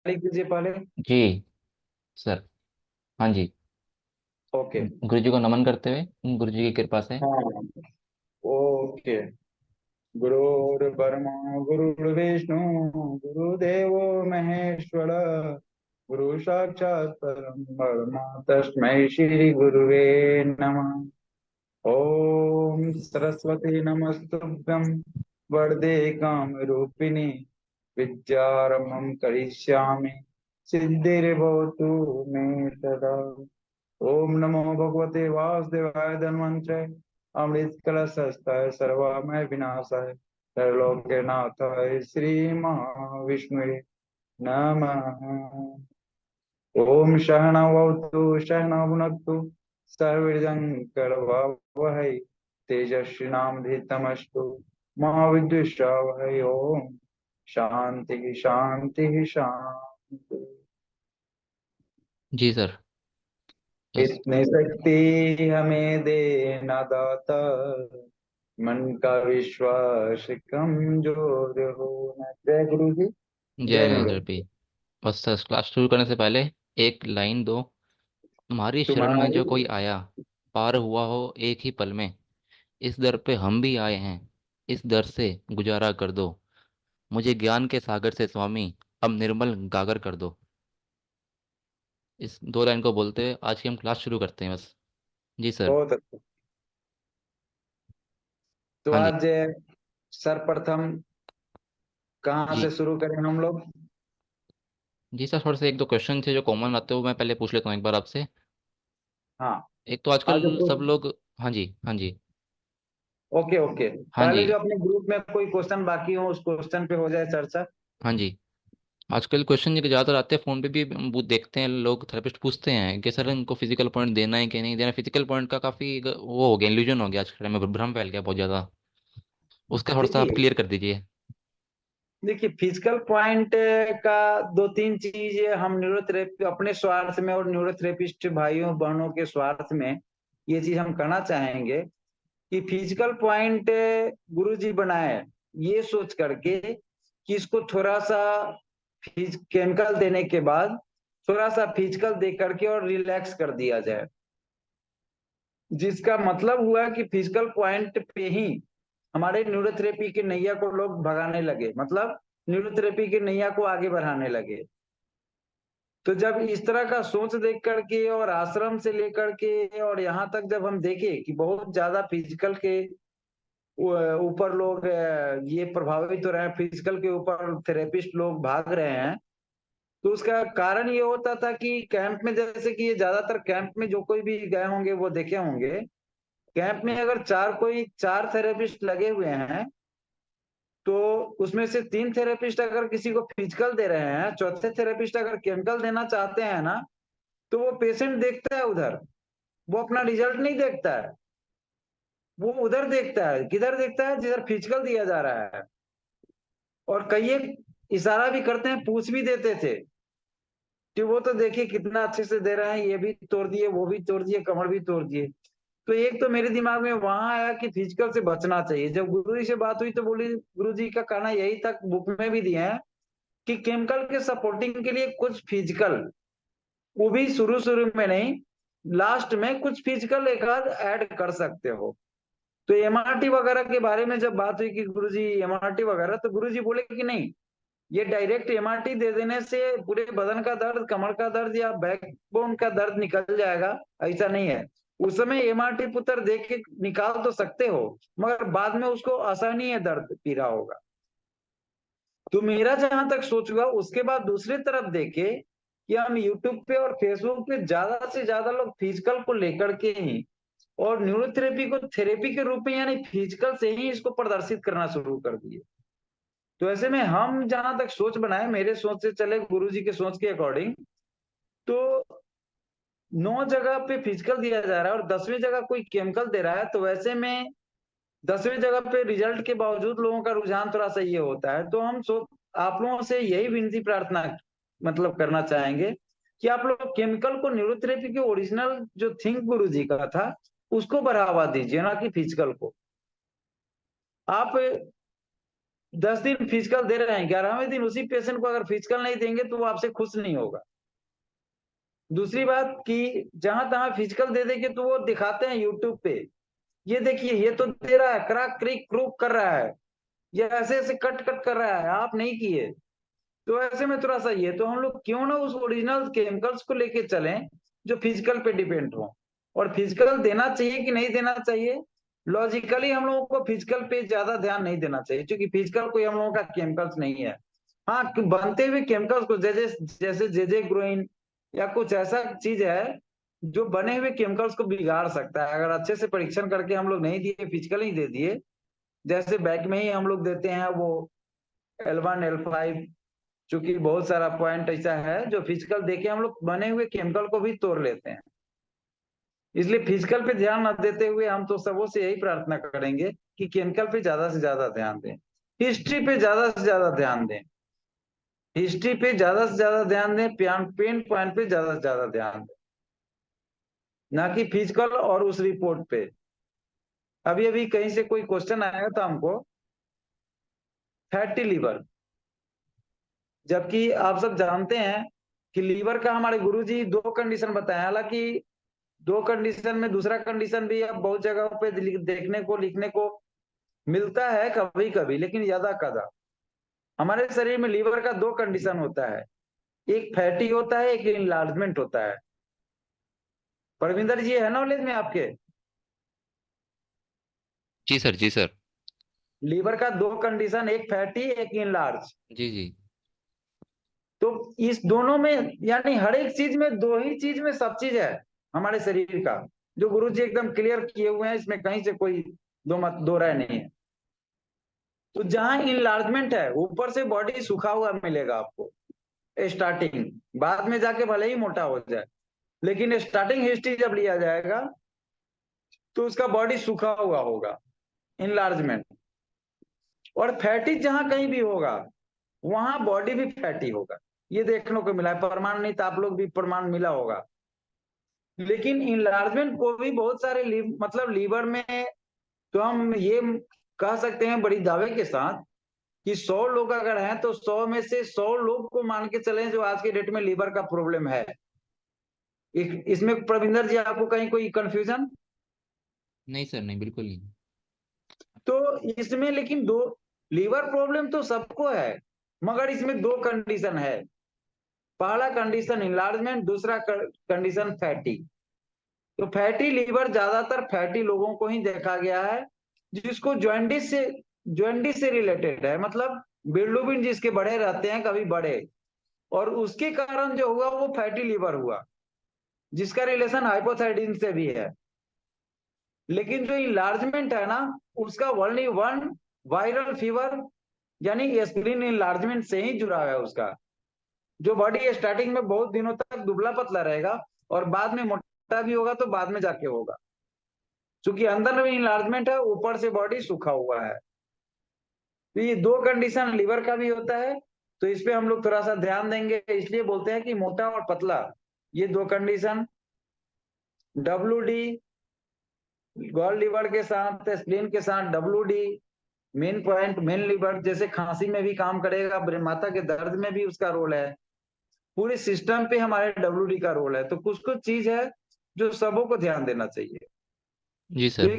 लिख दीजिए पहले। जी सर। हाँ जी। ओके। गुरु जी को नमन करते हुए गुरु जी की कृपा से। हाँ। ओके। गुरुर्ब्रह्मा गुरुर्विष्णु गुरुदेवो महेश्वर गुरु साक्षात् परम ब्रह्म तस्मै श्री गुरुवे नमः। ओम सरस्वती नमस्तुभ्यं वरदे कामरूपिणी विद्यारम्भं करिष्यामि सिद्धिर्भवतु मे सदा। ओम नमो भगवते वासुदेवाय धन्वंतरे अमृत कलशस्ताय सर्वमय विनाशाय त्रैलोक्यनाथाय श्री महाविष्णुवे नमः। ओम सहनावतु सहनौ भुनक्तु सर्वजन करवावहै तेजस्विनामधीतमस्तु मा विद्विषावहै। ओम शांति शांति शांति। जी सर। यस। इतनी शक्ति हमें देना दाता मन का विश्वास कमजोर होना। जय गुरु जी। जय जय महेंद्र गुरु। पी। बस सर, क्लास शुरू करने से पहले एक लाइन दो। तुम्हारी शरण में तुम्हारी। जो कोई आया, पार हुआ हो एक ही पल में। इस दर पे हम भी आए हैं, इस दर से गुजारा कर दो। मुझे ज्ञान के सागर से स्वामी अब निर्मल गागर कर दो। इस दो लाइन को बोलते हुए आज की हम क्लास शुरू करते हैं बस। जी सर। बहुत अच्छा। तो हाँ जी। आज सर्वप्रथम कहाँ से जी। शुरू करें हम लोग। जी सर, थोड़े से एक दो क्वेश्चन थे जो कॉमन आते हो, मैं पहले पूछ लेता हूँ एक बार आपसे। हाँ। एक तो आज आजकल तो सब लोग। हाँ जी, हाँ जी। Okay okay. हाँ पहले जी। जो अपने ग्रुप में कोई क्वेश्चन बाकी हो उस क्वेश्चन पे हो जाए चर्चा। हाँ जी। आजकल क्वेश्चन ये ज़्यादातर आते हैं फ़ोन पे भी, हम वो देखते हैं लोग, थेरेपिस्ट पूछते हैं कि सर इनको फिजिकल पॉइंट देना है कि नहीं देना। फिजिकल पॉइंट का काफ़ी वो हो गया, इल्यूजन हो गया आज के टाइम में, भ्रम फैल गया बहुत ज़्यादा। उसका थोड़ा सा आप देखिए क्लियर कर दीजिए। देखिए फिजिकल पॉइंट का दो तीन चीज हम न्यूरोथेरेपी अपने स्वार्थ में और न्यूरोथेरेपिस्ट भाइयों बहनों के स्वार्थ में ये चीज हम करना चाहेंगे कि फिजिकल पॉइंट गुरु जी बनाए ये सोच करके कि इसको थोड़ा सा केमिकल देने के बाद थोड़ा सा फिजिकल दे करके और रिलैक्स कर दिया जाए। जिसका मतलब हुआ कि फिजिकल पॉइंट पे ही हमारे न्यूरोथेरेपी के नैया को लोग भगाने लगे, मतलब न्यूरोथेरेपी के नैया को आगे बढ़ाने लगे। तो जब इस तरह का सोच देख करके और आश्रम से लेकर के और यहाँ तक जब हम देखे कि बहुत ज्यादा फिजिकल के ऊपर लोग ये प्रभावित हो रहे हैं, फिजिकल के ऊपर थेरेपिस्ट लोग भाग रहे हैं। तो उसका कारण ये होता था कि कैंप में, जैसे कि ये ज्यादातर कैंप में जो कोई भी गए होंगे वो देखे होंगे, कैंप में अगर चार थेरेपिस्ट लगे हुए हैं तो उसमें से तीन थेरेपिस्ट अगर किसी को फिजिकल दे रहे हैं, चौथे थेरेपिस्ट अगर केमिकल देना चाहते हैं ना, तो वो पेशेंट देखता है उधर, वो अपना रिजल्ट नहीं देखता है। वो उधर देखता है, किधर देखता है जिधर फिजिकल दिया जा रहा है। और कई एक इशारा भी करते हैं, पूछ भी देते थे कि वो तो देखिए कितना अच्छे से दे रहे हैं, ये भी तोड़ दिए वो भी तोड़ दिए कमर भी तोड़ दिए। तो एक तो मेरे दिमाग में वहां आया कि फिजिकल से बचना चाहिए। जब गुरु जी से बात हुई तो बोली, गुरु जी का कहना यही तक बुक में भी दिया है कि केमिकल के सपोर्टिंग के लिए कुछ फिजिकल, वो भी शुरू शुरू में नहीं, लास्ट में कुछ फिजिकल एक आध ऐड कर सकते हो। तो एमआरटी वगैरह के बारे में जब बात हुई कि गुरुजी एमआरटी वगैरह, तो गुरुजी बोले कि नहीं, ये डायरेक्ट एमआरटी दे देने से पूरे बदन का दर्द, कमर का दर्द या बैकबोन का दर्द निकल जाएगा, ऐसा नहीं है। उस समय एमआरटी पुत्र देख के निकाल तो सकते हो, मगर बाद में उसको असहनीय दर्द पी रहा होगा। तो मेरा जहां तक सोच हुआ, उसके बाद दूसरी तरफ देखे कि हम यूट्यूब पे और फेसबुक पे ज्यादा से ज्यादा लोग फिजिकल को लेकर के ही और न्यूरोथेरेपी को थेरेपी के रूप में यानी फिजिकल से ही इसको प्रदर्शित करना शुरू कर दिए। तो ऐसे में हम जहां तक सोच बनाए, मेरे सोच से चले गुरुजी के सोच के अकॉर्डिंग, तो 9 जगह पे फिजिकल दिया जा रहा है और 10वीं जगह कोई केमिकल दे रहा है, तो वैसे में 10वीं जगह पे रिजल्ट के बावजूद लोगों का रुझान थोड़ा सा ये होता है। तो हम आप लोगों से यही विनती प्रार्थना मतलब करना चाहेंगे कि आप लोग केमिकल को न्यूरोथेरेपी के ओरिजिनल जो थिंक गुरु जी का था उसको बढ़ावा दीजिए, ना कि फिजिकल को। आप 10 दिन फिजिकल दे रहे हैं, 11वें दिन उसी पेशेंट को अगर फिजिकल नहीं देंगे तो वो आपसे खुश नहीं होगा। दूसरी बात कि जहां तहां फिजिकल दे देंगे तो वो दिखाते हैं यूट्यूब पे, ये देखिए ये तो दे रहा है, क्रैक क्रिक क्रूक कर रहा है, ये ऐसे ऐसे कट कट कर रहा है, आप नहीं किए। तो ऐसे में थोड़ा सा ये तो हम लोग क्यों ना उस ओरिजिनल केमिकल्स को लेके चलें जो फिजिकल पे डिपेंड हो। और फिजिकल देना चाहिए कि नहीं देना चाहिए, लॉजिकली हम लोगों को फिजिकल पे ज्यादा ध्यान नहीं देना चाहिए, क्योंकि फिजिकल कोई हम लोगों का केमिकल्स नहीं है। हाँ, बनते हुए केमिकल्स को जैसे जेजे ग्रोइन या कुछ ऐसा चीज है जो बने हुए केमिकल्स को बिगाड़ सकता है, अगर अच्छे से परीक्षण करके हम लोग नहीं दिए, फिजिकल ही दे दिए, जैसे बैक में ही हम लोग देते हैं वो L1 L5, चूंकि बहुत सारा पॉइंट ऐसा है जो फिजिकल देके हम लोग बने हुए केमिकल को भी तोड़ लेते हैं। इसलिए फिजिकल पे ध्यान न देते हुए हम तो सबों से यही प्रार्थना करेंगे कि केमिकल पे ज्यादा से ज्यादा ध्यान दें, हिस्ट्री पे ज्यादा से ज्यादा ध्यान दें, हिस्ट्री पे ज्यादा से ज्यादा ध्यान दें, पेन पॉइंट पे ज्यादा से ज्यादा ध्यान दें, ना कि फिजिकल और उस रिपोर्ट पे। अभी अभी कहीं से कोई क्वेश्चन आया था हमको, फैटी लीवर, जबकि आप सब जानते हैं कि लीवर का हमारे गुरुजी दो कंडीशन बताए, हालांकि दो कंडीशन में दूसरा कंडीशन भी अब बहुत जगह पे देखने को लिखने को मिलता है कभी कभी, लेकिन ज्यादा कदा। हमारे शरीर में लीवर का दो कंडीशन होता है, एक फैटी होता है, एक इनलार्जमेंट होता है। परविंदर जी है नॉलेज में आपके? जी सर, जी सर। लीवर का दो कंडीशन, एक फैटी एक इनलार्ज। जी जी। तो इस दोनों में यानी हर एक चीज में, दो ही चीज में सब चीज है हमारे शरीर का, जो गुरु जी एकदम क्लियर किए हुए हैं, इसमें कहीं से कोई दो राय नहीं है। तो जहां इनलार्जमेंट है, ऊपर से बॉडी सूखा हुआ मिलेगा आपको स्टार्टिंग, बाद में जाके भले ही मोटा हो जाए, लेकिन स्टार्टिंग हिस्ट्री जब लिया जाएगा तो उसका बॉडी सूखा हुआ होगा, इनलार्जमेंट। और फैटी जहां कहीं भी होगा वहां बॉडी भी फैटी होगा, ये देखने को मिला है, प्रमाण नहीं तो आप लोग भी प्रमाण मिला होगा। लेकिन इनलार्जमेंट को भी बहुत सारे मतलब लीवर में, तो हम ये कह सकते हैं बड़ी दावे के साथ कि 100 लोग अगर हैं तो 100 में से 100 लोग को मान के चलें जो आज के डेट में लीवर का प्रॉब्लम है। इसमें प्रविंदर जी आपको कहीं कोई कंफ्यूजन? नहीं सर, नहीं, बिल्कुल नहीं। तो इसमें लेकिन दो, लीवर प्रॉब्लम तो सबको है, मगर इसमें दो कंडीशन है, पहला कंडीशन इनलार्जमेंट, दूसरा कंडीशन फैटी। तो फैटी लीवर ज्यादातर फैटी लोगों को ही देखा गया है जिसको ज्वेंडिस से रिलेटेड है, मतलब बिलिरुबिन जिसके बढ़े रहते हैं कभी बढ़े, और उसके कारण जो हुआ वो फैटी लीवर हुआ, जिसका रिलेशन हाइपोथायराइडिज्म से भी है। लेकिन जो इनलार्जमेंट है ना, उसका ओनली वन वायरल फीवर यानी स्प्लीन इनलार्जमेंट से ही जुड़ा है उसका, जो बॉडी स्टार्टिंग में बहुत दिनों तक दुबला पतला रहेगा और बाद में मोटा भी होगा तो बाद में जाके होगा, क्योंकि अंदर में इनलार्जमेंट है, ऊपर से बॉडी सूखा हुआ है। तो ये दो कंडीशन लीवर का भी होता है, तो इस पे हम लोग थोड़ा सा ध्यान देंगे, इसलिए बोलते हैं कि मोटा और पतला, ये दो कंडीशन, WD गॉल लीवर के साथ स्प्लीन के साथ WD main point, main liver जैसे खांसी में भी काम करेगा, माथा के दर्द में भी उसका रोल है, पूरे सिस्टम पे हमारे WD का रोल है। तो कुछ कुछ चीज है जो सबों को ध्यान देना चाहिए। जी तो सर।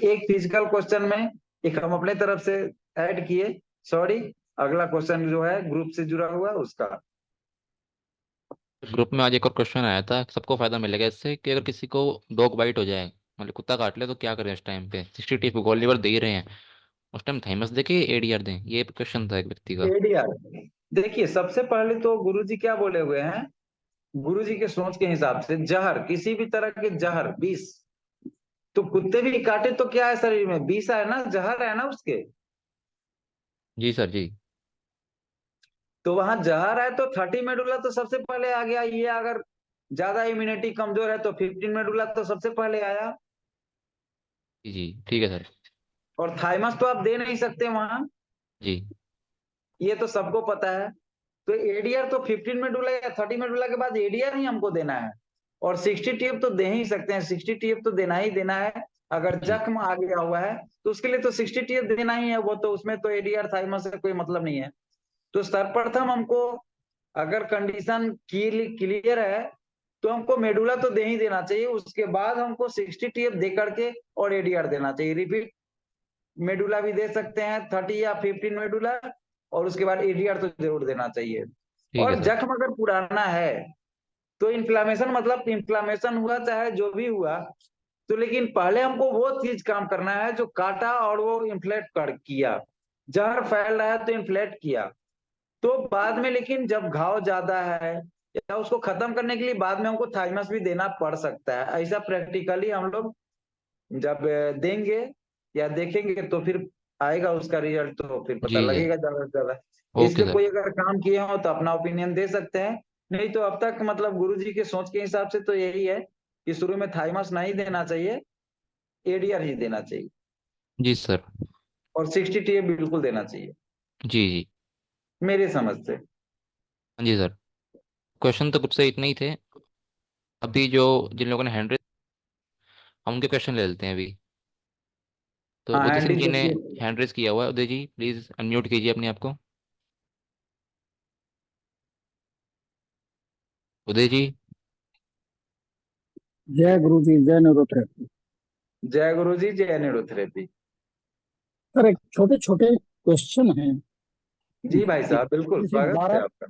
एक फिजिकल क्वेश्चन में एक हम अपने तरफ से ऐड किए, सॉरी, अगला क्वेश्चन जो है ग्रुप से जुड़ा हुआ उसका। ग्रुप में आज एक और क्वेश्चन आया था, सबको फायदा मिलेगा इससे, कि अगर किसी को डॉग बाइट हो जाए, मतलब कुत्ता काट ले, तो क्या करें इस टाइम पे? 60 गोल लीवर दे ही रहे हैं, उस टाइम थाइमस दे के एडीआर दें? ये क्वेश्चन था एक व्यक्ति का। ADR, देखिए सबसे पहले तो गुरुजी क्या बोले हुए हैं, गुरुजी के सोच के हिसाब से जहर, किसी भी तरह के जहर विष, तो कुत्ते भी काटे तो क्या है, शरीर में विष है ना, जहर है ना उसके। जी सर, जी। तो वहां जहर है तो 30 मेडुला तो सबसे पहले आ गया, ये अगर ज्यादा इम्यूनिटी कमजोर है तो 15 मेडुला तो सबसे पहले आया। जी जी, ठीक है सर। और थाइमस तो आप दे नहीं सकते वहां, जी ये तो सबको पता है। तो एडीआर तो 15 मेडुला या 30 मेडुला के बाद एडीआर ही हमको देना है, और 60 टीएफ तो दे ही सकते हैं, 60 टीएफ तो देना ही देना है। अगर जी जख्म आ गया हुआ है तो उसके लिए तो 60 टीएफ देना ही है, वो तो उसमें तो एडीआर थाइमस से कोई मतलब नहीं है। तो सर्वप्रथम हमको अगर कंडीशन क्लियर है तो हमको मेडुला तो दे ही देना चाहिए, उसके बाद हमको 60 टीएफ दे करके और एडीआर देना चाहिए। रिपीट मेडुला भी दे सकते हैं 30 या 15 मेडुला, और उसके बाद एडीआर तो जरूर देना चाहिए। ठीक है और सर। जख्म अगर पुराना है तो इन्फ्लामेशन, मतलब इन्फ्लामेशन हुआ चाहे जो भी हुआ, तो लेकिन पहले हमको वो चीज काम करना है जो काटा और वो इन्फ्लेट कर किया। जहर फैल रहा है तो इन्फ्लेट किया, तो बाद में लेकिन जब घाव ज्यादा है या उसको खत्म करने के लिए बाद में हमको थाइमस भी देना पड़ सकता है। ऐसा प्रैक्टिकली हम लोग जब देंगे या देखेंगे तो फिर आएगा उसका रिजल्ट, तो फिर पता जी जी। लगेगा ज्यादा से ज्यादा। इस ओके पे सर। कोई अगर काम किए हो तो अपना ओपिनियन दे सकते हैं, नहीं तो अब तक मतलब गुरुजी के सोच के हिसाब से तो यही है कि शुरू में थाइमस नहीं देना चाहिए, एडीआर ही देना चाहिए, जी सर। और 60 टीए बिल्कुल देना चाहिए जी जी। मेरे समझ से। हाँ जी सर। क्वेश्चन तो कुछ से इतने ही थे। अभी जो जिन लोगों ने हैंड रेज, हम उनके क्वेश्चन ले लेते हैं अभी। तो हाँ उदय सिंह हैंडी जी ने देखिए। हैंड रेज किया हुआ है। उदय जी प्लीज अनम्यूट कीजिए अपने आप को। उदय जी। जय गुरु जी, जय निरुद्र। जय गुरु जी, जय निरुथरेपी। सर, एक छोटे छोटे क्वेश्चन हैं जी भाई कि साहब, बिल्कुल जैसे स्वागत है 12 आपका।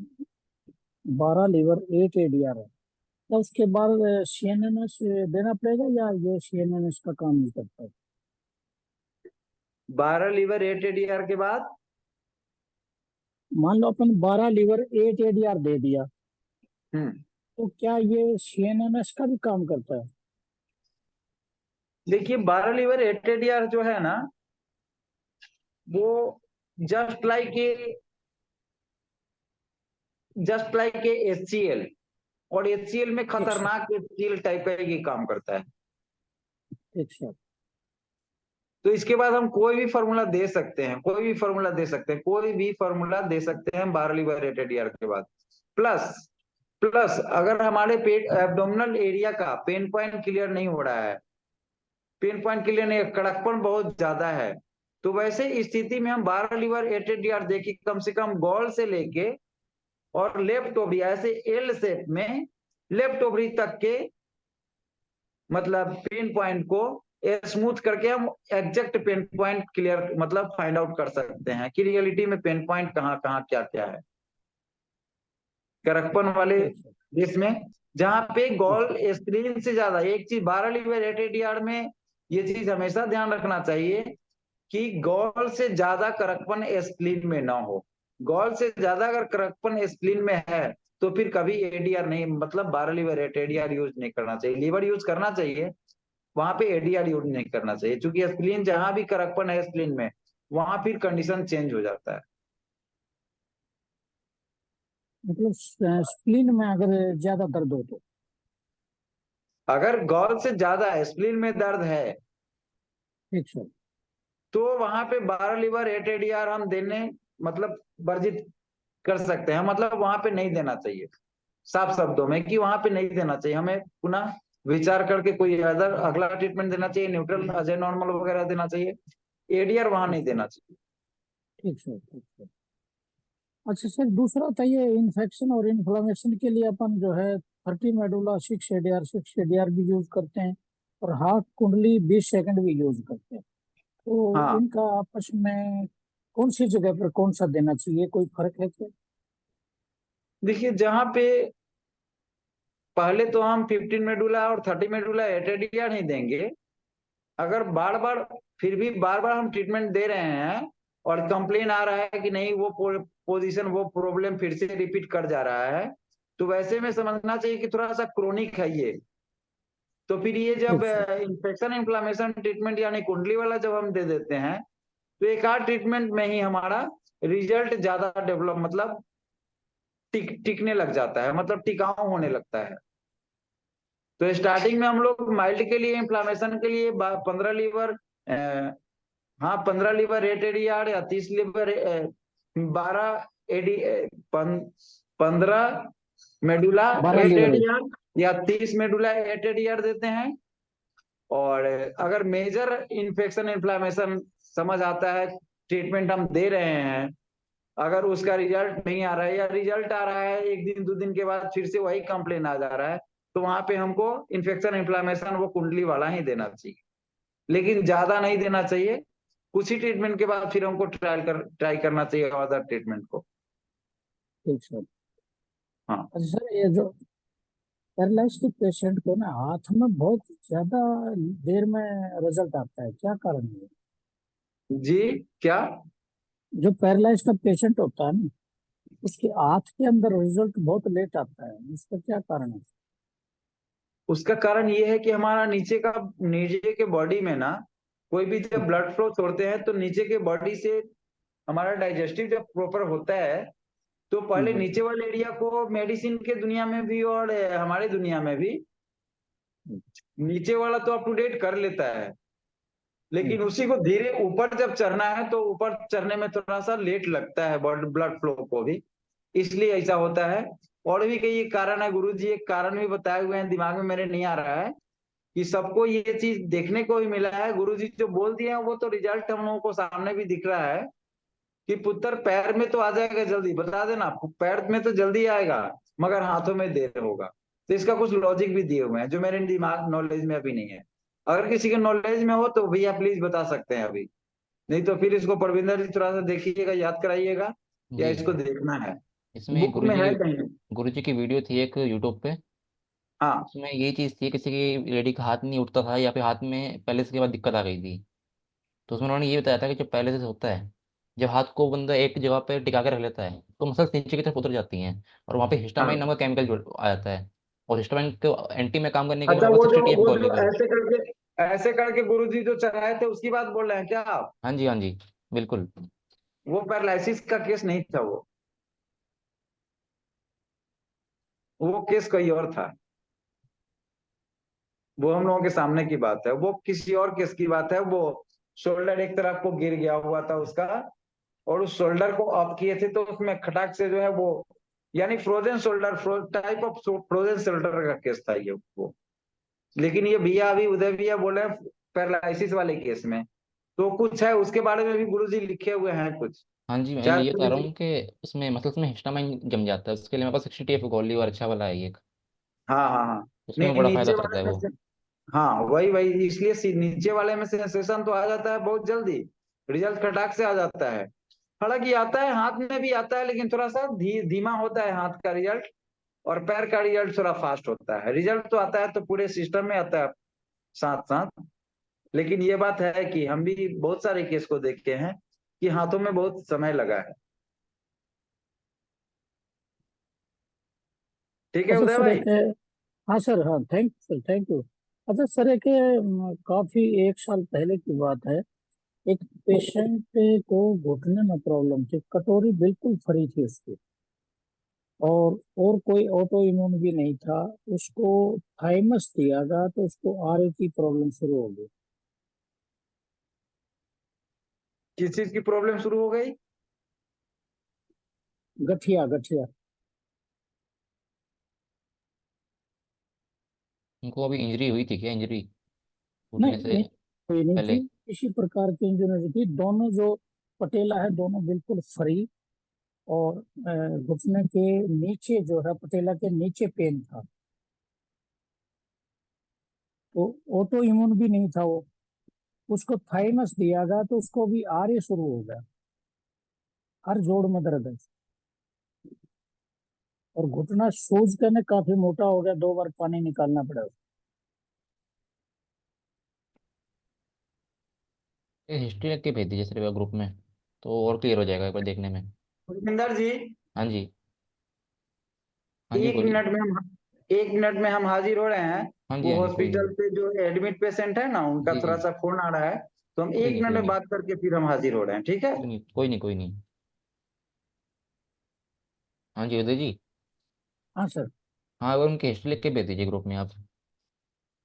12 लीवर 8 एडीआर है, तो उसके बाद सीएनएनएस देना पड़ेगा या ये सीएनएनएस का काम नहीं करता? 12 लीवर 8 एडीआर के बाद। मान लो अपन 12 लीवर 8 एडीआर दे दिया, हम्म तो क्या ये सीएनएनएस का भी काम करता है? देखिए 12 लीवर 8 एडीआर जो है ना, वो जस्ट लाइक ए HCl, और HCl में ठीक सर, खतरनाक HCl टाइप का ही काम करता है। ठीक सर। तो इसके बाद हम कोई भी फार्मूला दे सकते हैं, कोई भी फार्मूला दे सकते हैं, कोई भी फार्मूला दे सकते हैं 12 लीवर 8 एडीआर के बाद। प्लस प्लस अगर हमारे पेट एब्डोमिनल एरिया का पेन पॉइंट क्लियर नहीं हो रहा है, पेन पॉइंट क्लियर नहीं, कड़कपन बहुत ज्यादा है, तो वैसे स्थिति में हम 12 लीवर 8 एडीआर देके कम से कम गॉल से लेके और लेफ्ट ओवरी ऐसे एल शेप में लेफ्ट ओवरी तक के मतलब पेन पॉइंट को स्मूथ करके हम एग्जैक्ट पेन पॉइंट क्लियर मतलब फाइंड आउट कर सकते हैं कि रियलिटी में पेन पॉइंट कहाँ कहाँ क्या क्या है करकपन वाले ठीक सर, देश में, जहां पे ठीक गॉल सर। स्क्रीन से ज्यादा। एक चीज 12 लीवर 8 एडीआर में ये चीज हमेशा ध्यान रखना चाहिए कि गॉल से ज्यादा करकपन स्प्लीन में ना हो। गॉल से ज्यादा अगर करकपन स्प्लीन में है तो फिर कभी एडीआर नहीं, मतलब 12 लीवर 8 एडीआर यूज नहीं करना चाहिए। लीवर यूज करना चाहिए, वहां पे एडीआर यूज नहीं करना चाहिए, क्योंकि स्प्लीन जहां भी करकपन है स्प्लीन में, वहां फिर कंडीशन चेंज हो जाता है। मतलब स्प्लीन में अगर ज्यादा दर्द हो तो? अगर गॉल से ज्यादा स्प्लीन में दर्द है ठीक सर। तो वहां पे 12 लीवर 8 एडीआर हम देने मतलब वर्जित कर सकते हैं, मतलब वहां पे नहीं देना चाहिए। साफ शब्दों में कि वहां पे नहीं देना चाहिए, हमें पुनः विचार करके कोई अदर अगला ट्रीटमेंट देना चाहिए, न्यूट्रल अजय नॉर्मल वगैरह देना चाहिए, एडीआर वहां नहीं देना चाहिए। ठीक सर, ठीक सर। अच्छा सर, दूसरा था ये इन्फेक्शन और इन्फ्लामेशन के लिए अपन जो है 30 मेडुला 6 एडीआर भी यूज करते हैं, और हाथ कुंडली 20 सेकंड भी यूज करते हैं। तो हाँ इनका आपस में कौन सी जगह पर कौन सा देना चाहिए, कोई फर्क है क्या? देखिए, जहां पे पहले तो हम 15 मेडुला और 30 मेडुला 8 एडीआर नहीं देंगे। अगर बार बार फिर भी बार बार हम ट्रीटमेंट दे रहे हैं और कंप्लेन आ रहा है कि नहीं वो पोजीशन वो प्रॉब्लम फिर से रिपीट कर जा रहा है, तो वैसे में समझना चाहिए कि थोड़ा सा क्रोनिक है ये। तो फिर ये जब ठीक सर, इन्फेक्शन इन्फ्लामेशन ट्रीटमेंट यानी कुंडली वाला जब हम दे देते हैं, तो एक आध ट्रीटमेंट में ही हमारा रिजल्ट ज्यादा डेवलप मतलब टिकने लग जाता है, मतलब टिकाऊ होने लगता है। तो स्टार्टिंग में हम लोग माइल्ड के लिए इन्फ्लामेशन के लिए 15 लीवर, हाँ 15 लीवर 8 एडीआर या 30 लीवर 12 एडी 15 मेडुला 12 8 लीवर है। एडीआर या 30 मेडुला 8 एडीआर देते हैं। और अगर मेजर इन्फेक्शन इन्फ्लामेशन समझ आता है, ट्रीटमेंट हम दे रहे हैं, अगर उसका रिजल्ट नहीं आ रहा है या रिजल्ट आ रहा है 1 दिन 2 दिन के बाद फिर से वही कंप्लेन आ जा रहा है, तो वहां पे हमको इन्फेक्शन इन्फ्लामेशन वो कुंडली वाला ही देना चाहिए, लेकिन ज्यादा नहीं देना चाहिए। कुछ ही ट्रीटमेंट के बाद फिर हमको ट्राई करना चाहिए अदर ट्रीटमेंट को। ठीक सर। हाँ अच्छा सर, ये जो पैरालिसिस पेशेंट को ना हाथ में बहुत ज्यादा देर में रिजल्ट आता है, क्या कारण है? जी, क्या? जो पैरालाइज का पेशेंट होता है ना, उसके हाथ के अंदर रिजल्ट बहुत लेट आता है, इसका क्या कारण है? उसका कारण ये है कि हमारा नीचे के बॉडी में ना, कोई भी जब ब्लड फ्लो छोड़ते हैं तो नीचे के बॉडी से हमारा डाइजेस्टिव जब प्रॉपर होता है, तो पहले हम्म, नीचे वाले एरिया को मेडिसिन के दुनिया में भी और हमारे दुनिया में भी नीचे वाला तो अप टू डेट कर लेता है, हम्म, लेकिन उसी को धीरे ऊपर जब चढ़ना है तो ऊपर चढ़ने में थोड़ा सा लेट लगता है ब्लड फ्लो को भी, इसलिए ऐसा होता है। और भी कई कारण है गुरु जी, एक कारण भी बताए हुए हैं, दिमाग में मेरे नहीं आ रहा है कि सबको ये चीज देखने को ही मिला है। गुरु जी जो बोल दिए हैं वो तो रिजल्ट हम लोगों को सामने भी दिख रहा है कि पुत्र पैर में तो आ जाएगा जल्दी, बता देना पैर में तो जल्दी आएगा मगर हाथों में देर होगा। तो इसका कुछ लॉजिक भी दिए हुए हैं जो मेरे दिमाग नॉलेज में अभी नहीं है। अगर किसी के नॉलेज में हो तो भैया प्लीज बता सकते हैं अभी, नहीं तो फिर इसको परविंदर जी थोड़ा सा देखिएगा, याद कराइएगा या जी इसको देखना है। इसमें बुक में है कहीं? गुरुजी की वीडियो थी एक यूट्यूब पे। हाँ उसमें ये चीज़ थी, किसी की लेडी का हाथ नहीं उठता था या फिर हाथ में पहले से के बाद दिक्कत आ गई थी। तो उसमें उन्होंने ये बताया था कि जो पहले से होता है, जब हाथ को बंदा एक जगह पे टिका के रख लेता है तो मसल्स नीचे की तरफ उतर जाती हैं और वहाँ पे हिस्टामाइन हाँ। नामक केमिकल जुड़ आ जाता है। और हिस्टामाइन को एंटी में काम करने के लिए अच्छा, हमारे पास 60 टी एफ वो गोली जो है। ऐसे करके गुरु जी जो चढ़ाए थे उसकी बात बोल रहे हैं क्या आप? हाँ जी, हाँ जी, बिल्कुल। वो पैरालिसिस का केस नहीं था, वो केस कोई और था। वो हम लोगों के सामने की बात है, वो किसी और केस की बात है। वो शोल्डर एक तरफ को गिर गया हुआ था उसका, और उस शोल्डर को अप किए थे तो उसमें खटाक से जो है वो, यानी frozen shoulder, type of frozen shoulder का केस था ये वो। लेकिन ये भैया अभी उदय भैया बोले पैरालिसिस वाले केस में तो कुछ है उसके बारे में भी गुरुजी लिखे हुए हैं कुछ, हाँ जी, मैं शायद ये बता रहा गुरुजी। हूँ कि उसमें मसल्स में हिस्टामाइन जम जाता है, उसके लिए मेरे पास 60 टी एफ गोली और अच्छा वाला है एक। हाँ हाँ हाँ। उसमें वो नहीं, बड़ा फायदा नीचे करता है वाले में वो। से, हाँ वही वही, इसलिए नीचे वाले में सेंसेशन तो आ जाता है बहुत जल्दी, रिजल्ट खटाक से आ जाता है। हालांकि आता है, हाथ में भी आता है लेकिन थोड़ा सा धीमा होता है हाथ का रिजल्ट, और पैर का रिजल्ट थोड़ा फास्ट होता है। रिजल्ट तो आता है तो पूरे सिस्टम में आता है साथ साथ। लेकिन ये बात है कि हम भी बहुत सारे केस को देखते हैं कि हाथों में बहुत समय लगा है। ठीक है अच्छा उदय सर, भाई? एक हाँ सर, हाँ थैंक सर, थैंक यू। अच्छा सर, एक काफी 1 साल पहले की बात है, एक पेशेंट को घुटने में प्रॉब्लम थी, कटोरी बिल्कुल फ्री थी उसकी, और कोई ऑटो इम्यून भी नहीं था। उसको थाइमस दिया गया तो उसको आरए की प्रॉब्लम शुरू हो गई। किस चीज की प्रॉब्लम शुरू हो गई? गठिया गठिया। उनको अभी इंजरी हुई थी क्या? इंजरी नहीं टूटने से नहीं, कोई नहीं थी, पहले? इसी प्रकार की इंजरी थी। दोनों जो पटेला है दोनों बिल्कुल फ्री, और घुटने के नीचे जो है, पटेला के नीचे पेन था। तो ऑटो इम्यून भी नहीं था वो, उसको थाइमस दिया गया तो उसको भी आर्य शुरू हो गया, हर जोड़ में दर्द है। और घुटना सूज करने काफी मोटा हो गया, 2 बार पानी निकालना पड़ा। ये हिस्ट्री लिख के भेज दीजिए सर ग्रुप में, तो और क्लियर हो जाएगा एक बार देखने में। सुखविंदर जी, हाँ जी, हाँ जी, एक बोलिए। मिनट में हम 1 मिनट में हम हाजिर हो रहे हैं। हाँ जी, वो हाँ जी, कोई नहीं। हॉस्पिटल पे जो एडमिट पेशेंट है ना, उनका जी जी, थोड़ा सा फोन आ रहा है, तो हम कोई एक नहीं, मिनट कोई में नहीं, बात करके फिर हम हाजिर हो रहे हैं, ठीक है? कोई नहीं, कोई नहीं, कोई नहीं। हाँ जी उदय जी। हाँ सर। हाँ, अगर उनकी हिस्ट्री लिख के भेज दीजिए ग्रुप में आप।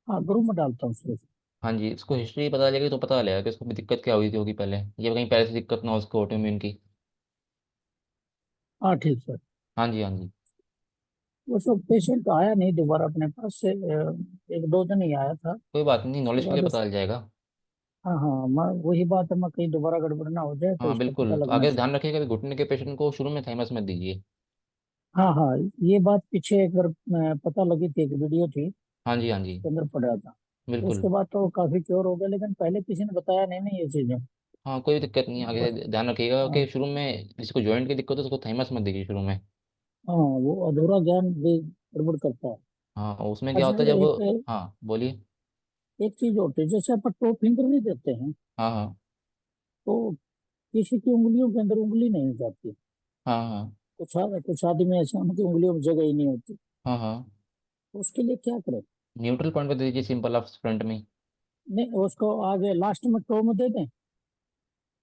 हाँ, ग्रुप में डालता हूँ सर। हाँ जी, इसको हिस्ट्री पता चलेगी तो पता चलेगा कि इसको भी दिक्कत क्या हुई थी होगी पहले, ये कहीं पहले से दिक्कत ना हो उसको ऑटोइम्यून की। हाँ ठीक सर। हाँ जी, हाँ जी। वो सब पेशेंट आया नहीं दोबारा अपने पास से, एक दो दिन ही आया था। कोई बात नहीं, उसके नॉलेज के लिए बाद पता चल जाएगा। हाँ हाँ, मैं वही बात है, मैं कहीं दोबारा गड़बड़ ना हो जाए तो हाँ इसका पता बिल्कुल, तो लगना आगे चाहिए। ध्यान रखिएगा कि घुटने के पेशेंट को शुरू में थाइमस मत दीजिए। हाँ हाँ, ये बात पीछे एक बार पता लगी थी, एक वीडियो थी, हाँ जी, हाँ जी, उसके अंदर पढ़ा था। तो बिल्कुल। उसके बाद तो काफी क्योर हो गया, लेकिन पहले किसी ने बताया नहीं ना ये चीजें। हाँ कोई दिक्कत नहीं है, आगे बस से ध्यान रखिएगा कि हाँ शुरू में जिसको जॉइंट की दिक्कत है उसको थाइमस मत दीजिए शुरू में। हाँ, वो अधूरा ज्ञान भी गड़बड़ करता है। हाँ उसमें क्या अच्छा होता है सर, जब। एक हाँ बोलिए। एक चीज होती है, जैसे अपन टॉप फिंगर नहीं देते हैं, हाँ हाँ तो किसी की उंगलियों के अंदर उंगली नहीं जाती। हाँ हाँ कुछ आदमी ऐसे हैं, उनकी उंगलियों में जगह ही नहीं होती। हाँ हाँ। तो उसके लिए क्या करें? न्यूट्रल पॉइंट पे दे दीजिए, सिंपल आप फ्रंट में। नहीं, उसको आगे लास्ट में टो में दे दें।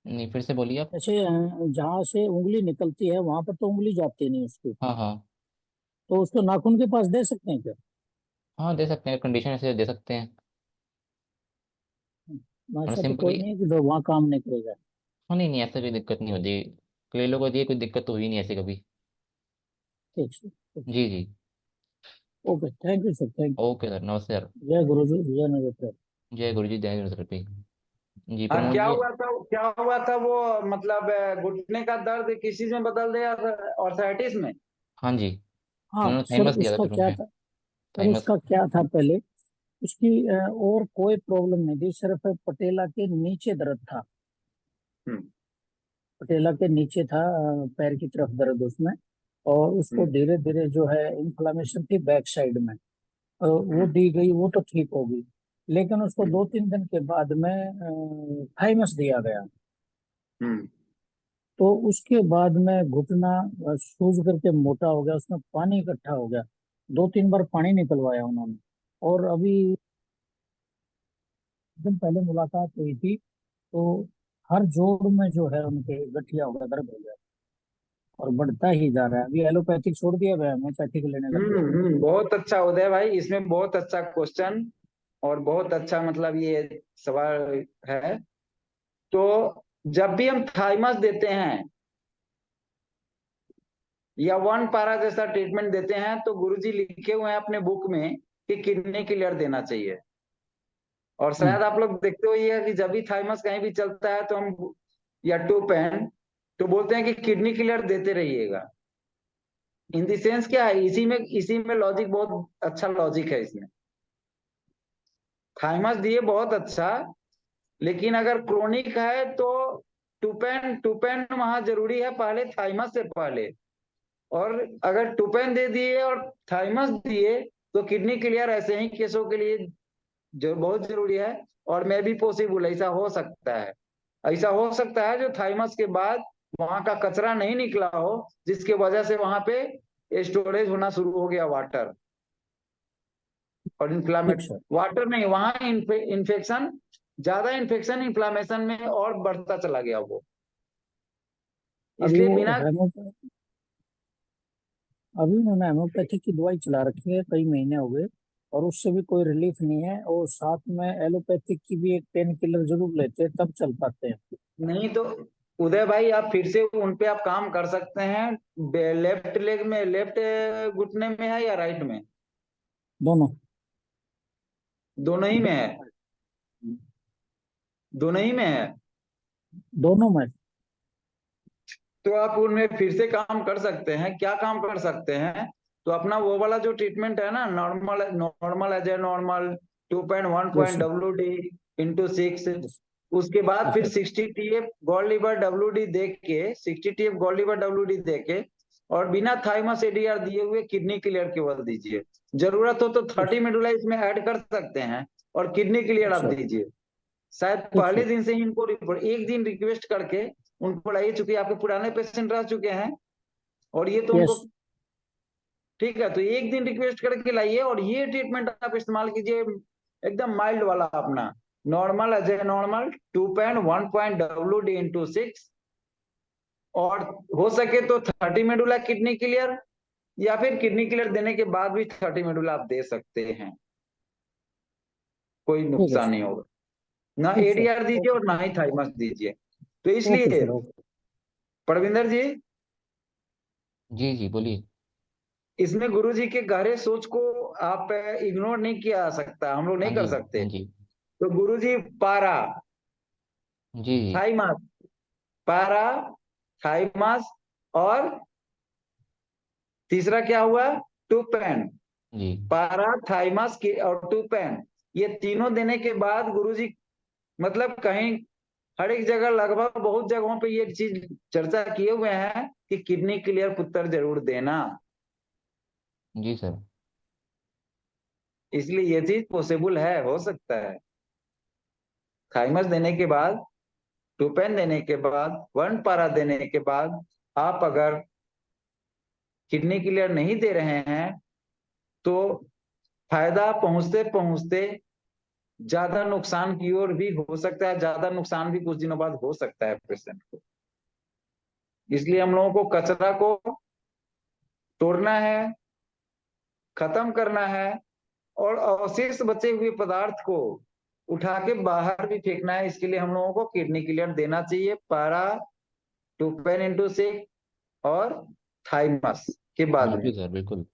नहीं, फिर से बोलिए आप। जैसे जहाँ से उंगली निकलती है वहां पर तो उंगली जाती नहीं उसकी, हाँ हाँ तो उसको नाखून के पास दे सकते हैं क्या? हाँ, दे सकते हैं, कंडीशन ऐसे दे सकते हैं। और ऐसा तो कोई सिंपली। नहीं है कि जो वहाँ काम नहीं करेगा। हाँ नहीं नहीं, ऐसा कोई दिक्कत नहीं होती। कई लोगों को ये कोई दिक्कत तो हुई नहीं ऐसे कभी। ठीक है, ठीक। जी जी। Okay, thank you sir, thank okay sir, नमस्ते सर। यू। जय गुरु जी, जय नगर। जय गुरु जी, जय गुरु सर। जी हाँ, प्रमोद जी। क्या हुआ था वो, मतलब घुटने का दर्द किस चीज में बदल दिया, ऑर्थराइटिस में? हाँ जी, हाँ उन्होंने सर, थाइमस दिया था उसका शुरू क्या में। था? Sir thymus. उसका क्या था पहले, उसकी और कोई प्रॉब्लम नहीं थी, सिर्फ पटेला के नीचे दर्द था। हम्म पटेला के नीचे था, पैर की तरफ दर्द उसमें। और उसको हम्म धीरे धीरे जो है इन्फ्लामेशन थी बैक साइड में, वो हम्म दी गई, वो तो ठीक हो गई। लेकिन उसको हम्म 2-3 दिन के बाद में थाइमस दिया गया। हम्म तो उसके बाद में घुटना सूज करके मोटा हो गया, उसमें पानी इकट्ठा हो गया। 2-3 बार पानी निकलवाया उन्होंने। और अभी दिन पहले मुलाकात हुई थी, तो हर जोड़ में जो है उनके गठिया हो गया, दर्द हो गया, और बढ़ता ही जा रहा है। अभी एलोपैथिक छोड़ दिया गया, होम्योपैथिक लेने लग गए। बहुत अच्छा उदय भाई, इसमें बहुत अच्छा क्वेश्चन और बहुत अच्छा मतलब ये सवाल है। तो जब भी हम थाइमस देते हैं या वन पारा जैसा ट्रीटमेंट देते हैं, तो गुरुजी लिखे हुए हैं अपने बुक में कि किडनी क्लियर देना चाहिए। और हम्म। शायद आप लोग देखते हो ये कि जब भी थाइमस कहीं भी चलता है तो हम, या टू पेन, तो बोलते हैं कि किडनी क्लियर देते रहिएगा। इन द सेंस क्या है, इसी में लॉजिक, बहुत अच्छा लॉजिक है इसमें। थाइमस दिए बहुत अच्छा, लेकिन अगर क्रोनिक है तो टू पेन वहां जरूरी है पहले, थाइमस से पहले। और अगर टूपेन दे दिए और थाइमस दिए तो किडनी क्लियर ऐसे ही केसों के लिए जो बहुत जरूरी है। और मैं भी पॉसिबल, ऐसा हो सकता है, ऐसा हो सकता है जो थाइमस के बाद वहां का कचरा नहीं निकला हो, जिसके वजह से वहां पे स्टोरेज होना शुरू हो गया वाटर और ठीक इन्फ्लामेट। सर। वाटर नहीं, वहां इन्फेक्शन, ज्यादा इन्फेक्शन इन्फ्लामेशन में और बढ़ता चला गया वो। अभी इसलिए वो बिना, अभी उन्होंने होम्योपैथिक की दवाई चला रखी है, कई महीने हो गए, और उससे भी कोई रिलीफ नहीं है। और साथ में एलोपैथिक की भी एक पेन किलर जरूर लेते हैं, तब चल पाते हैं। नहीं तो उदय भाई, आप फिर से उन पे आप काम कर सकते हैं। लेफ्ट लेग में, लेफ्ट घुटने में है या राइट में? दोनों। दोनों ही में है, दोनों ही में है। दोनों में। तो आप उनमें फिर से काम कर सकते हैं। क्या काम कर सकते हैं? तो अपना वो वाला जो ट्रीटमेंट है ना, normal normal as a normal, 2.1 yes point sir. WD/6। Yes. उसके बाद यस फिर sir. 60 TF god liver WD दे के, 60 TF गॉड लीवर WD दे के, और बिना थाइमस ADR दिए हुए किडनी क्लियर केवल दीजिए। जरूरत हो तो यस। 30 मेडुला इसमें ऐड कर सकते हैं और किडनी क्लियर ठीक आप सर। दीजिए। शायद ठीक पहले सर। दिन से ही इनको रिपोर्ट, एक दिन रिक्वेस्ट करके उनको लाइए, चूंकि आपके पुराने पेशेंट रह चुके हैं और ये तो उनको, यस। ठीक है, तो एक दिन रिक्वेस्ट करके लाइए और ये ट्रीटमेंट आप इस्तेमाल कीजिए, एकदम माइल्ड वाला अपना, normal as a normal, 2.1 point WD/6। और हो सके तो 30 मेडुला किडनी क्लियर, या फिर किडनी क्लियर देने के बाद भी 30 मेडुला आप दे सकते हैं, कोई ठीक है नुकसान सर। नहीं होगा। ना ठीक सर। ADR दीजिए ओके। और ना ही थाइमस दीजिए। तो ओके इसलिए सर। ओके। परविंदर जी, जी जी बोलिए। इसमें गुरुजी के गहरे सोच को आप इग्नोर नहीं किया जा सकता, हम लोग हाँ नहीं जी, कर सकते। हाँ जी, तो गुरुजी पारा जी, जी, थाईमास, पारा थाईमास, और तीसरा क्या हुआ, टूपेन। जी, पारा थाईमास की और टूपेन, ये तीनों देने के बाद गुरुजी मतलब कहीं हर एक जगह लगभग बहुत जगहों पे ये चीज चर्चा किए हुए हैं कि किडनी क्लियर पुत्र जरूर देना। जी सर, इसलिए ये चीज पॉसिबल है, हो सकता है। थाइमस देने के बाद, टूपेन देने के बाद, वन पारा देने के बाद आप अगर किडनी क्लियर नहीं दे रहे हैं तो फायदा पहुंचते पहुंचते ज्यादा नुकसान की ओर भी हो सकता है, ज्यादा नुकसान भी कुछ दिनों बाद हो सकता है पेशेंट को। इसलिए हम लोगों को कचरा को तोड़ना है, खत्म करना है, और अवशेष बचे हुए पदार्थ को उठा के बाहर भी फेंकना है। इसके लिए हम लोगों को किडनी क्लियर देना चाहिए, पारा, टूपेन इंटू 6 और थाइमस के बाद में। बिल्कुल सर, बिल्कुल।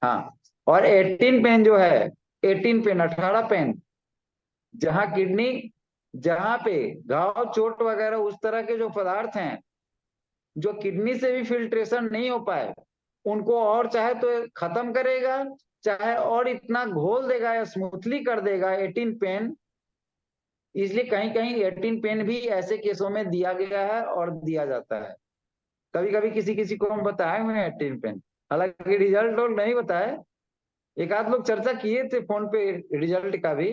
हाँ, और 18 पेन जो है, 18 पेन 18 पेन, जहां किडनी, जहां पे घाव चोट वगैरह उस तरह के जो पदार्थ हैं जो किडनी से भी फिल्ट्रेशन नहीं हो पाए, उनको और चाहे तो खत्म करेगा, चाहे और इतना घोल देगा या स्मूथली कर देगा 18 पेन। इसलिए कहीं कहीं 18 पेन भी ऐसे केसों में दिया गया है और दिया जाता है। कभी कभी किसी किसी को हम बताए हुए हैं 18 पेन, हालांकि रिजल्ट और नहीं बताए, एक आध लोग चर्चा किए थे फोन पे रिजल्ट का भी,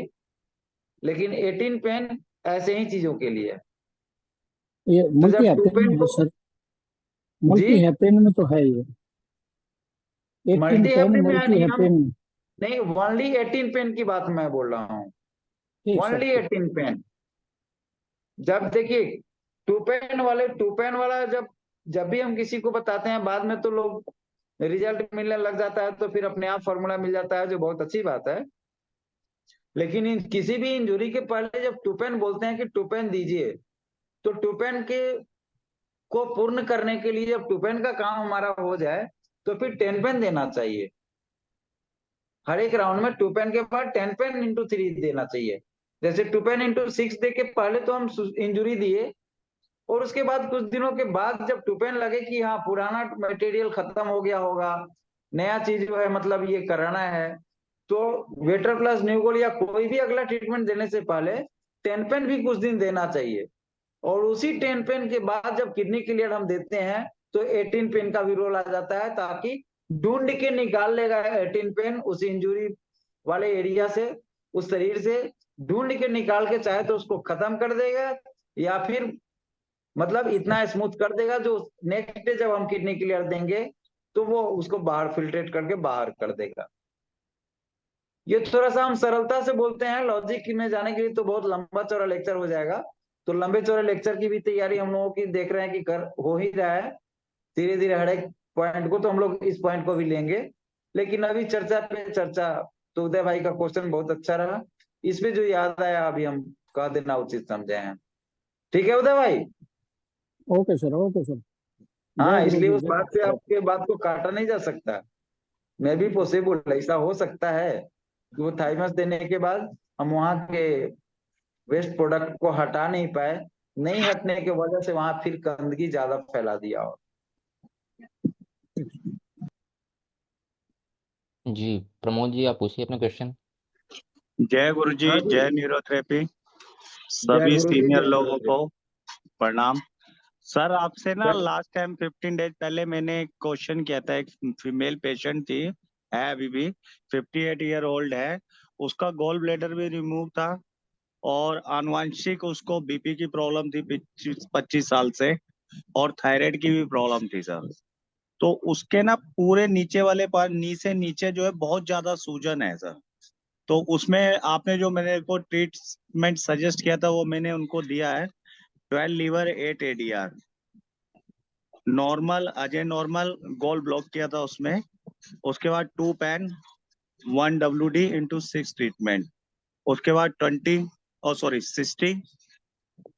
लेकिन 18 पेन ऐसे ही चीजों के लिए। ये तो मल्टी जब 2 हैपेन पेन में है को, सर, जी, मल्टी हैपेन में तो है ये, 18 मल्टी पेन हैप्पी में मल्टी नहीं, हम हैपेन में। नहीं, ओनली 18 पेन की बात मैं बोल रहा हूँ, ठीक सर, ओनली ठीक। 18 पेन। जब देखिए टू पेन वाला जब जब भी हम किसी को बताते हैं, बाद में तो लोग रिजल्ट मिलने लग जाता है तो फिर अपने आप फॉर्मूला मिल जाता है, जो बहुत अच्छी बात है। लेकिन किसी भी इंजुरी के पहले जब टूपेन बोलते हैं कि टूपेन दीजिए, तो टूपेन के को पूर्ण करने के लिए जब टूपेन का काम हमारा हो जाए तो फिर 10 पेन देना चाहिए। हर एक राउंड में 2 पेन के बाद 10 पेन इंटू 3 देना चाहिए। जैसे 2 पेन इंटू 6 दे के पहले तो हम इंजुरी दिए, और उसके बाद कुछ दिनों के बाद जब 2 पेन लगे कि हाँ पुराना मटेरियल खत्म हो गया होगा, नया चीज जो है मतलब ये कराना है, तो वेटर प्लस न्यूगोल या कोई भी अगला ट्रीटमेंट देने से पहले 10 पेन भी कुछ दिन देना चाहिए। और उसी 10 पेन के बाद जब किडनी क्लियर हम देते हैं तो 18 पेन का भी रोल आ जाता है, ताकि ढूंढ के निकाल लेगा 18 पेन उस इंजुरी वाले एरिया से, उस शरीर से ढूंढ के निकाल के चाहे तो उसको खत्म कर देगा, या फिर मतलब इतना स्मूथ कर देगा जो नेक्स्ट डे जब हम किडनी क्लियर देंगे तो वो उसको बाहर फिल्ट्रेट करके बाहर कर देगा। ये थोड़ा सा हम सरलता से बोलते हैं, लॉजिक में जाने के लिए तो बहुत लंबा चौड़ा लेक्चर हो जाएगा। तो लंबे चौड़े लेक्चर की भी तैयारी हम लोगों की देख रहे हैं कि कर हो ही रहा है, धीरे धीरे हर एक पॉइंट को तो हम लोग इस पॉइंट को भी लेंगे। लेकिन अभी चर्चा पे चर्चा, तो उदय भाई का क्वेश्चन बहुत अच्छा रहा, इसमें जो याद आया अभी हम कह देना उचित समझे हैं। ठीक है उदय भाई। Okay sir, okay sir. जय हाँ, गुरु इसलिए जी, उस जय बात से गुरु। आपके बात को काटा नहीं जा सकता। मैं भी पॉसिबल ऐसा हो सकता है कि वो थाइमस देने के बाद हम वहां के वेस्ट प्रोडक्ट को हटा नहीं पाए, नहीं हटने की वजह से वहां फिर गंदगी ज्यादा फैला दिया। और जी, प्रमोद जी, आप पूछिए अपना क्वेश्चन। जय गुरु जी, हाँ जी, जय न्यूरोथेरेपी। जय सभी गुरु जी, सीनियर जय लोगों गुरु जी। को प्रणाम। सर, आपसे ना जय- लास्ट टाइम 15 डेज पहले मैंने एक क्वेश्चन किया था। एक फीमेल पेशेंट थी, है अभी भी, 58 ईयर ओल्ड है। उसका गॉल ब्लैडर भी रिमूव था और आनुवांशिक उसको बीपी की प्रॉब्लम थी 25 साल से, और थायराइड की भी प्रॉब्लम थी सर। तो उसके ना पूरे नीचे वाले पार्ट, नी से नीचे जो है बहुत ज्यादा सूजन है सर। तो उसमें आपने जो मेरे को ट्रीटमेंट सजेस्ट किया था वो मैंने उनको दिया है। 12 liver 8 ADR normal, Ajay normal गोल ब्लॉक किया था उसमें। उसके बाद 2 पैन 1 WD इंटू 6 ट्रीटमेंट। उसके बाद 60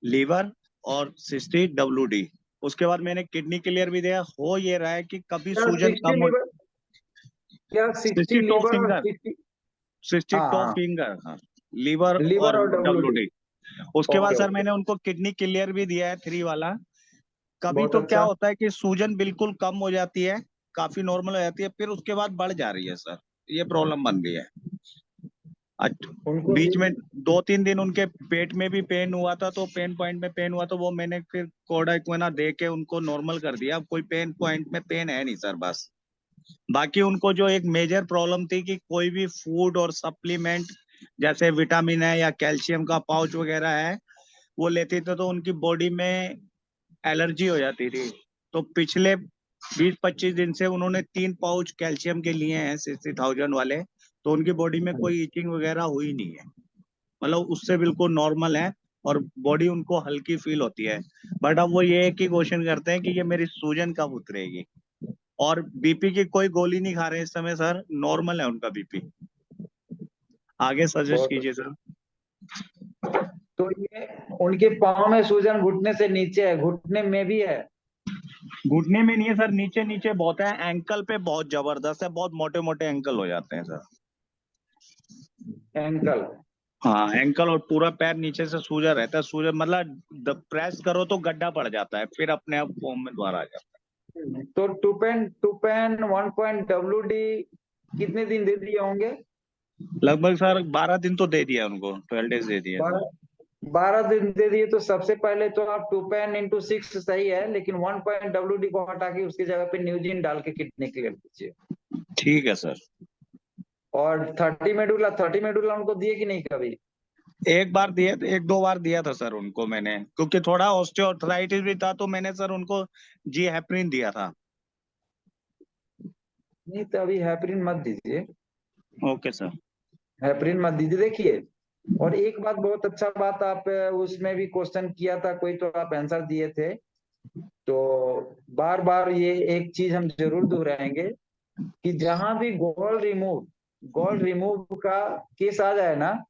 लीवर और 60 WD। उसके बाद मैंने किडनी क्लियर भी दिया। हो ये रहा है कि कभी सूजन 60 कम हो। लीवर क्या 60 60 टॉप लीवर और फिंगर, 60? 60 हाँ टॉप हाँ, फिंगर, हाँ, लीवर लीवर और और डब्ल्यूडी। WD। उसके बाद ओके सर ओके, मैंने उनको किडनी क्लियर भी दिया है 3 वाला। कभी बहुत तो क्या अच्छा। होता है कि सूजन बिल्कुल कम हो जाती है, काफी नॉर्मल हो जाती है, फिर उसके बाद बढ़ जा रही है सर, ये प्रॉब्लम बन गई है। उनको बीच में 2-3 दिन उनके पेट में भी पेन हुआ था, तो पेन पॉइंट में पेन हुआ, तो वो मैंने फिर कोडाइक्विना दे के उनको नॉर्मल कर दिया। अब कोई पेन पॉइंट में पेन है नहीं सर बस। बाकी उनको जो एक मेजर प्रॉब्लम थी कि कोई भी फूड और सप्लीमेंट जैसे विटामिन है या कैल्शियम का पाउच वगैरह है वो लेते थे तो उनकी बॉडी में एलर्जी हो जाती थी। तो पिछले 20-25 दिन से उन्होंने 3 पाउच कैल्शियम के लिए हैं 60,000 वाले, तो उनकी बॉडी में कोई ईचिंग वगैरह हुई नहीं है, मतलब उससे बिल्कुल नॉर्मल है और बॉडी उनको हल्की फील होती है। बट अब वो ये एक ही क्वेश्चन करते हैं कि ये मेरी सूजन कब उतरेगी। और बीपी की कोई गोली नहीं खा रहे इस समय सर, नॉर्मल है उनका बीपी। आगे सजेस्ट बहुत। कीजिए सर। तो ये उनके पाँव में सूजन घुटने से नीचे है, घुटने में भी है? घुटने में नहीं है सर, नीचे नीचे बहुत है, एंकल पे बहुत जबरदस्त है, बहुत मोटे मोटे एंकल हो जाते हैं सर। एंकल? हाँ, एंकल और पूरा पैर नीचे से सूजा रहता है। सूजा मतलब प्रेस करो तो गड्ढा पड़ जाता है, फिर अपने आप फॉर्म में दोबारा आ जाता तो 2 पेन 1 पॉइंट कितने दिन दे दिए होंगे? है। लगभग सर 12 दिन तो दे दिया उनको, 12 डेज दे दिया। 12 दिन दे दिए। तो सबसे पहले तो आप 2 पेन × 6 सही है, लेकिन 1 पॉइंट को हटा के उसकी जगह पे न्यूजिन डाल के किडनी क्लियर कीजिए। ठीक है सर। और 30 मेडुला उनको दिए कि नहीं कभी? एक बार दिया, 1-2 बार दिया था सर उनको मैंने, क्योंकि थोड़ा ऑस्टियोआर्थराइटिस भी था, तो मैंने सर उनको जी हेपरिन दिया था। नहीं तो अभी हेपरिन मत दीजिए, ओके सर। हेपरिन मत दीजिए। देखिए, और एक बात, बहुत अच्छा बात आप उसमें भी क्वेश्चन किया था कोई, तो आप आंसर दिए थे। तो बार बार ये एक चीज हम जरूर दोहराएंगे कि जहां भी गॉल रिमूव का केस आ जाए ना,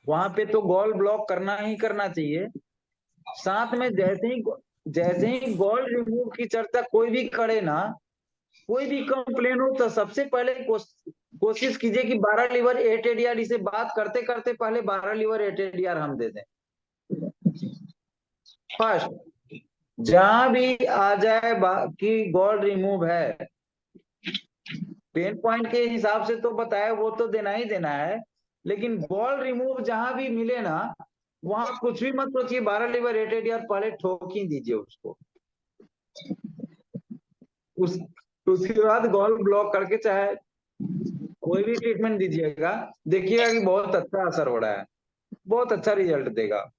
वहां पे तो गॉल ब्लॉक करना ही करना चाहिए। साथ में जैसे ही गॉल रिमूव की चर्चा कोई भी करे ना, कोई भी कंप्लेन हो, तो सबसे पहले कोशिश कीजिए कि 12 लीवर 8 एडीआर, इसे बात करते करते पहले 12 लीवर 8 एडीआर हम दे दें फर्स्ट। जहां भी आ जाए कि गॉल रिमूव है, पेन पॉइंट के हिसाब से तो बताया, वो तो देना ही देना है। लेकिन गॉल रिमूव जहां भी मिले ना, वहां कुछ भी मत सोचिए, 12 लीवर 8 एडीआर पहले ठोक ही दीजिए उसको। उस उसके बाद गॉल ब्लॉक करके चाहे कोई भी ट्रीटमेंट दीजिएगा, देखिएगा कि बहुत अच्छा असर हो रहा है, बहुत अच्छा रिजल्ट देगा।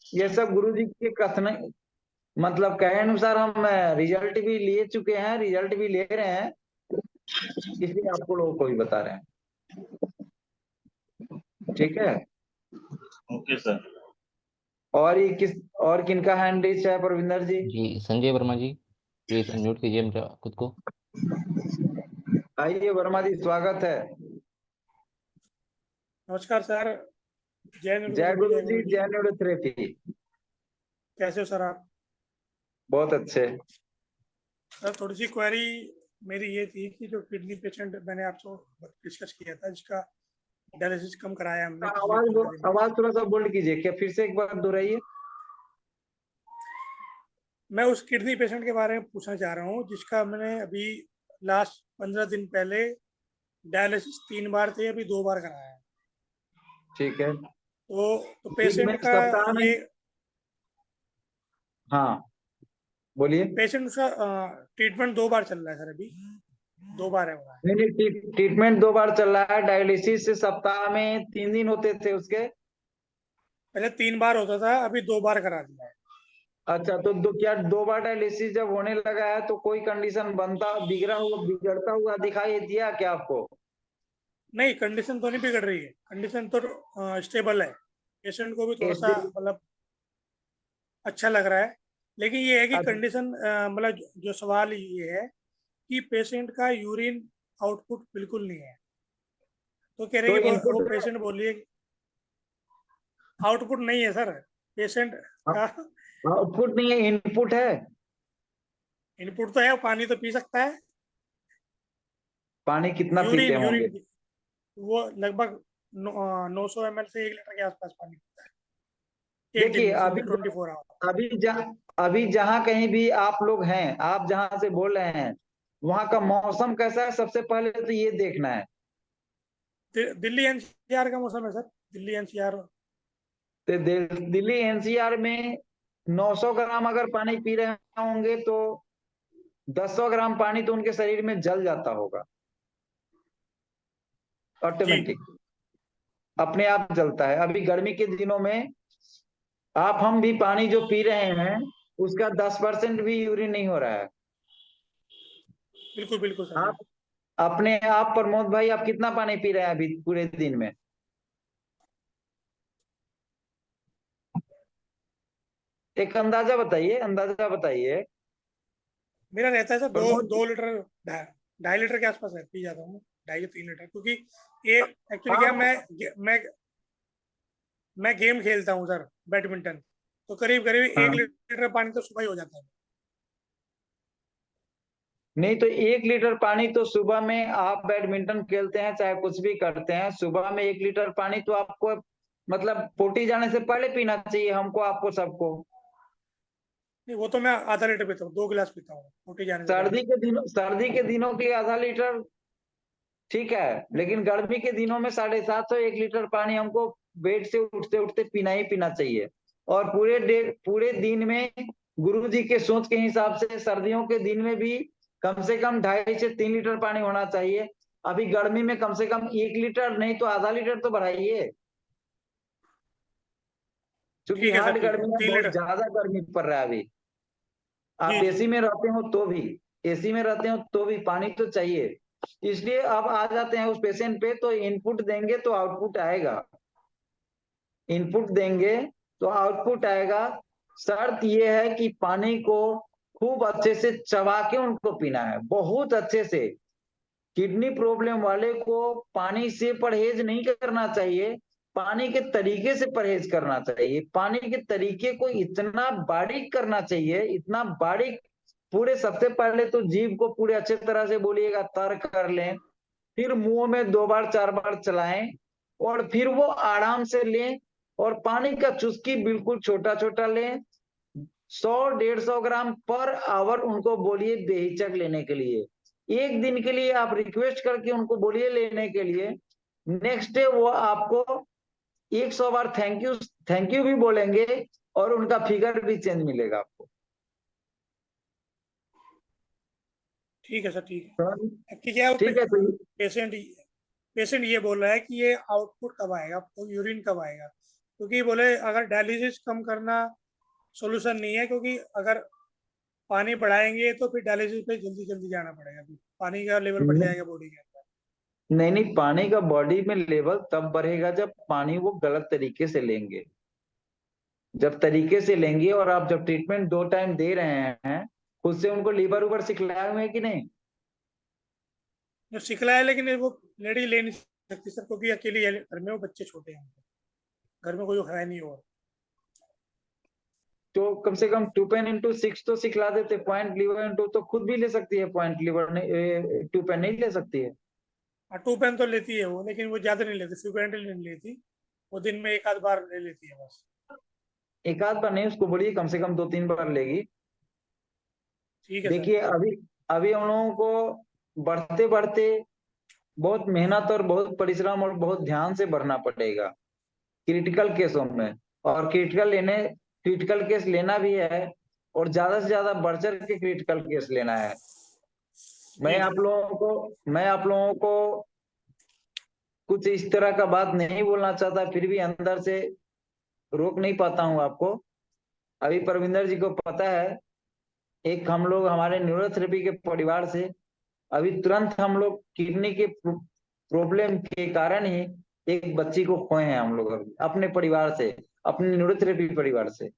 ये सब गुरुजी के कथन, मतलब कहे अनुसार हम रिजल्ट भी लिए चुके हैं, रिजल्ट भी ले रहे हैं, इसलिए आपको लोगों को भी बता रहे हैं। ठीक है। Okay sir. और ये और किनका हैंड रेज है परविंदर जी? जी संजय वर्मा जी, प्लीज अनम्यूट कीजिए मेरा खुद को। आइए वर्मा जी, स्वागत है। नमस्कार सर। जय जय न्यूरोथेरेपी, गुरु जय जी, गुरु जी। जय न्यूरोथेरेपी। कैसे हो सर आप? बहुत अच्छे। सर थोड़ी सी क्वेरी मेरी ये थी कि जो किडनी पेशेंट मैंने आपसे डिस्कस किया था, जिसका डायलिसिस कम कराया हमने पिछले 15 दिन में, आवाज थोड़ा सा बोल्ड कीजिए, क्या फिर से एक बार दोहराइए? मैं उस किडनी पेशेंट के बारे में पूछना चाह रहा हूँ जिसका मैंने अभी लास्ट 15 दिन पहले डायलिसिस 3 बार थे, अभी 2 बार कराया है। ठीक है। तो पेशेंट ट्रीटमेंट का सप्ताह में? ये हाँ बोलिए। पेशेंट का ट्रीटमेंट 2 बार चल रहा है सर, अभी 2 बार है हो रहा है। नहीं नहीं, ट्रीटमेंट 2 बार चल रहा है। डायलिसिस से सप्ताह में 3 दिन होते थे उसके। पहले 3 बार होता था, अभी 2 बार करा दिया है। अच्छा, तो क्या 2 बार डायलिसिस जब होने लगा है तो कोई कंडीशन बिगड़ता हुआ दिखाई दिया क्या आपको? नहीं, कंडीशन तो नहीं बिगड़ रही है, कंडीशन तो स्टेबल है। पेशेंट को भी थोड़ा सा मतलब अच्छा लग रहा है, लेकिन ये है कि कंडीशन मतलब जो सवाल ये है कि पेशेंट का यूरिन आउटपुट बिल्कुल नहीं है। तो कह रहे तो हैं कि वो इनपुट पेशेंट बोलिए आउटपुट नहीं है सर पेशेंट का। आउटपुट नहीं है, इनपुट है। इनपुट तो है, पानी तो पी सकता है। पानी कितना पीते यूरिन होंगे? यूरिन वो लगभग 900 ml से 1 लीटर के आसपास पानी पीता है एक दिन देखिए में, अभी 24 आवर। अभी जहाँ कहीं भी आप लोग हैं, आप जहाँ से बोल रहे हैं, वहाँ का मौसम कैसा है सबसे पहले तो ये देखना है। दिल्ली एनसीआर का मौसम है सर, दिल्ली एनसीआर। तो दिल्ली एनसीआर में 900 ग्राम अगर पानी पी रहे होंगे तो 1000 ग्राम पानी तो उनके शरीर में जल जाता होगा, ऑटोमेटिक अपने आप जलता है। अभी गर्मी के दिनों में हम भी पानी जो पी रहे हैं उसका 10% भी यूरिन नहीं हो रहा है। बिल्कुल बिल्कुल सर। आप अपने आप प्रमोद भाई, आप कितना पानी पी रहे हैं अभी पूरे दिन में? एक अंदाजा बताइए, अंदाजा बताइए मेरा रहता है सर दो प्रमोद। 2 लीटर, 2.5 लीटर के आसपास है, पी जाता हूँ 2.5 से 3 लीटर, क्योंकि ये एक्चुअली क्या, आप मैं गेम खेलता हूँ सर, बैडमिंटन, तो करीब करीब हाँ, 1 लीटर पानी तो सुबह ही हो जाता है। नहीं तो 1 लीटर पानी तो सुबह में आप बैडमिंटन खेलते हैं चाहे कुछ भी करते हैं, सुबह में 1 लीटर पानी तो आपको मतलब पोटी जाने से पहले पीना चाहिए, हमको आपको सबको। नहीं, वो तो मैं आधा लीटर पीता हूँ, 2 गिलास पीता हूँ रोटी जाने से पहले। सर्दी के दिनों के लिए आधा लीटर ठीक है, लेकिन गर्मी के दिनों में 750 1 लीटर पानी हमको बेड से उठते उठते पीना ही पीना चाहिए। और पूरे दिन में गुरु जी के सोच के हिसाब से सर्दियों के दिन में भी कम से कम 2.5 से 3 लीटर पानी होना चाहिए। अभी गर्मी में कम से कम 1 लीटर नहीं तो आधा लीटर तो बढ़ाइए, क्योंकि ठीक है सर, हार्ड ठीक है, गर्मी में 3 बहुत लीटर। ज्यादा गर्मी पड़ रहा है अभी। जी आप जी। एसी में रहते हो तो भी, एसी में रहते हो तो भी पानी तो चाहिए। इसलिए अब आ जाते हैं उस पेशेंट पे, तो इनपुट देंगे तो आउटपुट आएगा, इनपुट देंगे तो आउटपुट आएगा। शर्त यह है कि पानी को खूब अच्छे से चबा के उनको पीना है, बहुत अच्छे से। किडनी प्रॉब्लम वाले को पानी से परहेज नहीं करना चाहिए, पानी के तरीके से परहेज करना चाहिए। पानी के तरीके को इतना बारीक करना चाहिए, इतना बारीक। पूरे सबसे पहले तो जीभ को पूरे अच्छे तरह से बोलिएगा तर कर लें, फिर मुंह में 2 बार 4 बार चलाएं, और फिर वो आराम से लें। और पानी का चुस्की बिल्कुल छोटा छोटा लें। 100-150 ग्राम पर आवर उनको बोलिए बेहिचक लेने के लिए। एक दिन के लिए आप रिक्वेस्ट करके उनको बोलिए लेने के लिए, नेक्स्ट डे वो आपको 100 बार थैंक यू भी बोलेंगे, और उनका फिगर भी चेंज मिलेगा आपको। ठीक है सर, ठीक है। तो कि क्या ठीक है, तो पेशेंट पेशेंट ये बोल रहा है कि ये आउटपुट कब आएगा, तो यूरिन कब आएगा, क्योंकि बोले अगर डायलिसिस कम करना सॉल्यूशन नहीं है, क्योंकि अगर पानी बढ़ाएंगे तो फिर डायलिसिस पे जल्दी जल्दी जाना पड़ेगा, फिर पानी का लेवल बढ़ जाएगा बॉडी के अंदर। नहीं नहीं, पानी का बॉडी में लेवल तब बढ़ेगा जब पानी वो गलत तरीके से लेंगे। जब तरीके से लेंगे, और आप जब ट्रीटमेंट 2 टाइम दे रहे हैं, खुद से उनको लीवर उबर सिखलाए हुए हैं कि नहीं? जो सिखला है, लेकिन वो लेडी ले नहीं सकती सर, क्योंकि अकेली है घर में, वो बच्चे छोटे हैं, घर में कोई है नहीं। और तो कम से कम 2 पेन x 6 तो सिखला देते, पॉइंट लीवर इंटू तो खुद भी ले सकती है, पॉइंट लीवर नहीं 2 पेन नहीं ले सकती है। 2 पेन तो लेती है वो, लेकिन वो ज्यादा नहीं लेती, फ्रिक्वेंटली नहीं लेती, वो दिन में 1 आध बार ले लेती है बस। एक आध बार नहीं, उसको बोलिए कम से कम 2-3 बार लेगी। ठीक है सर। देखिए अभी अभी हम लोगों को बढ़ते बढ़ते बहुत मेहनत और बहुत परिश्रम और बहुत ध्यान से बढ़ना पड़ेगा क्रिटिकल केसों में। और क्रिटिकल केस लेना भी है, और ज्यादा से ज्यादा बढ़ चढ़ के क्रिटिकल केस लेना है। जी जी। मैं आप लोगों को कुछ इस तरह का बात नहीं बोलना चाहता, फिर भी अंदर से रोक नहीं पाता हूं आपको। अभी परविंदर जी को पता है, एक हम लोग हमारे न्यूरोथेरेपी के परिवार से अभी तुरंत हम लोग किडनी के प्रॉब्लम के कारण ही एक बच्ची को खोए हैं हम लोग, अभी अपने परिवार से, अपने न्यूरोथेरेपी परिवार से,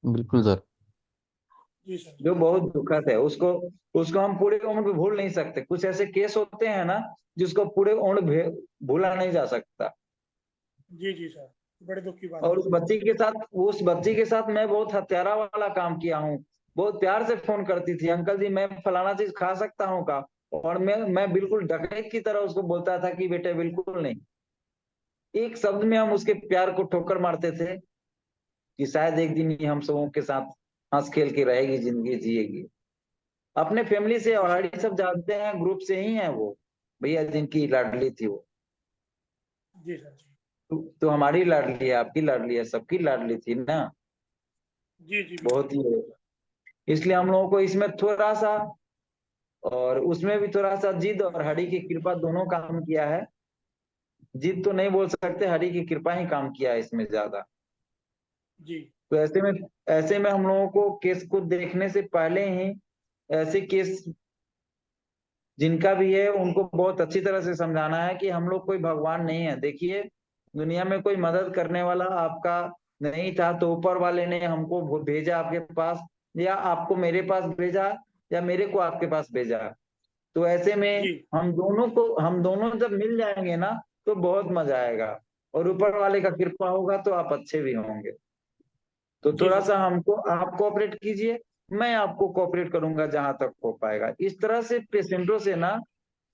बिल्कुल सर। जी सर। जो बहुत दुखद है। उसको उसको हम पूरे उम्र में भूल नहीं सकते। कुछ ऐसे केस होते हैं ना जिसको पूरे उम्र भूला नहीं जा सकता। जी जी सर, बड़े दुख की बात और है। उस बच्ची के साथ मैं बहुत हत्यारा वाला काम किया हूँ। बहुत प्यार से फोन करती थी, अंकल जी मैं फलाना चीज खा सकता हूँ का, और मैं बिल्कुल डकैत की तरह उसको बोलता था कि बेटे बिल्कुल नहीं। एक शब्द में हम उसके प्यार को ठोकर मारते थे कि शायद एक दिन ये हम सबों के साथ हंस खेल के रहेगी, जिंदगी जिएगी। अपने फैमिली से जी ऑलरेडी सब जानते हैं, ग्रुप से ही है वो भैया जिनकी लाडली थी वो। जी सर जी। तो हमारी लाडली है, आपकी लाडली है, सबकी लाडली थी ना। जी जी बहुत बिल्कुल। ही, इसलिए हम लोगों को इसमें थोड़ा सा, और उसमें भी थोड़ा सा जिद और हरि की कृपा दोनों काम किया है। जिद तो नहीं बोल सकते, हरि की कृपा ही काम किया है इसमें ज्यादा। जी तो ऐसे में हम लोगों को केस को देखने से पहले ही ऐसे केस जिनका भी है उनको बहुत अच्छी तरह से समझाना है कि हम लोग कोई भगवान नहीं है। देखिए दुनिया में कोई मदद करने वाला आपका नहीं था, तो ऊपर वाले ने हमको भेजा आपके पास, या आपको मेरे पास भेजा, या मेरे को आपके पास भेजा। तो ऐसे में जी हम दोनों जब मिल जाएंगे ना, तो बहुत मजा आएगा, और ऊपर वाले का कृपा होगा तो आप अच्छे भी होंगे। तो जी थोड़ा सर सा जी। हमको आप कोऑपरेट कीजिए, मैं आपको कोऑपरेट करूंगा जहां तक हो पाएगा। इस तरह से पेशेंटों से ना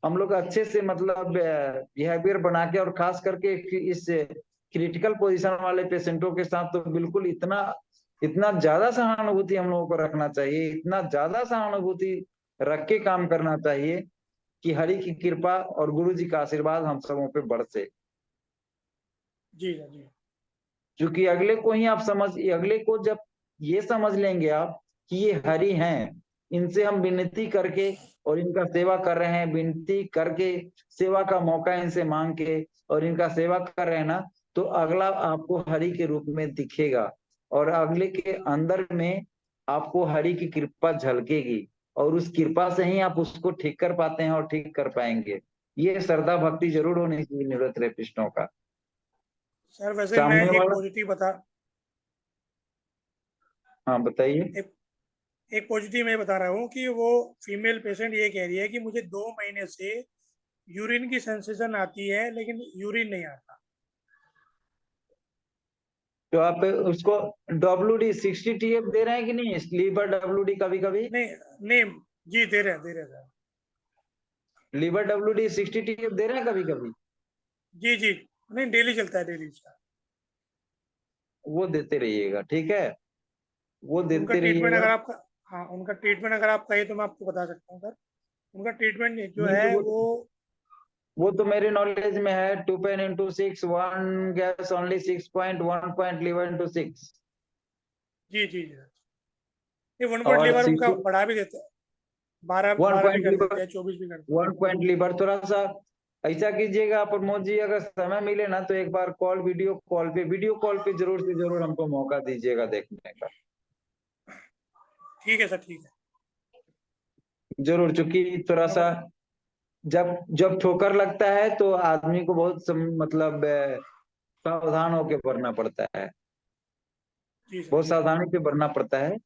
हम लोग अच्छे से मतलब बिहेवियर बना के, और खास करके इस क्रिटिकल पोजीशन वाले पेशेंटों के साथ तो बिल्कुल इतना इतना ज्यादा सहानुभूति हम लोगों को रखना चाहिए, इतना ज्यादा सहानुभूति रख के काम करना चाहिए कि हरि की कृपा और गुरु जी का आशीर्वाद हम सबों पे बरसे। जी सर जी। क्योंकि अगले को जब ये समझ लेंगे आप कि ये हरि हैं, इनसे हम विनती करके और इनका सेवा कर रहे हैं, विनती करके सेवा का मौका इनसे मांग के और इनका सेवा कर रहे हैं ना, तो अगला आपको हरि के रूप में दिखेगा, और अगले के अंदर में आपको हरि की कृपा झलकेगी, और उस कृपा से ही आप उसको ठीक कर पाते हैं और ठीक कर पाएंगे। ये श्रद्धा भक्ति जी जरूर होनी चाहिए न्यूरोथेरेपिस्टों का। सर वैसे मैं सामने एक वाला, पॉजिटिव बता हाँ बताइए। एक एक पॉजिटिव मैं बता रहा हूँ कि वो फीमेल पेशेंट ये कह रही है कि मुझे 2 महीने से यूरिन की सेंसेशन आती है लेकिन यूरिन नहीं आता। तो आप उसको WD-60 TF दे रहे हैं कि नहीं, लीवर WD कभी कभी, नहीं नहीं। जी दे रहे सर। लीवर WD-60 TF दे रहे हैं कभी कभी। जी जी। नहीं डेली चलता है डेली इसका। वो देते रहिएगा, ठीक है, वो उनका देते ट्रीटमेंट रहिएगा। अगर आपका हाँ उनका ट्रीटमेंट अगर आप कहें तो मैं आपको बता सकता हूँ सर। उनका ट्रीटमेंट जो नहीं तो है वो वो तो मेरे नॉलेज में है, 2 pen into 6 1 gas only 6.1 point liver into 6, जी जी जी। ये 1 पॉइंट और लीवर उनका 60 बढ़ा भी देते हैं। बारह 1 बारह भी पॉइंट कर लीवर, देते हैं 24 भी कर देते 1 पॉइंट लीवर। थोड़ा सा ऐसा कीजिएगा प्रमोद जी, अगर समय मिले ना तो एक बार वीडियो कॉल पे जरूर से जरूर हमको मौका दीजिएगा देखने का। हैं। ठीक है सर ठीक है। जरूर, चूंकि थोड़ा मैं सा बता जब जब ठोकर लगता है तो आदमी को बहुत मतलब सावधान होकर बढ़ना पड़ता है, जी सर बहुत जी। सावधानी से बढ़ना पड़ता है।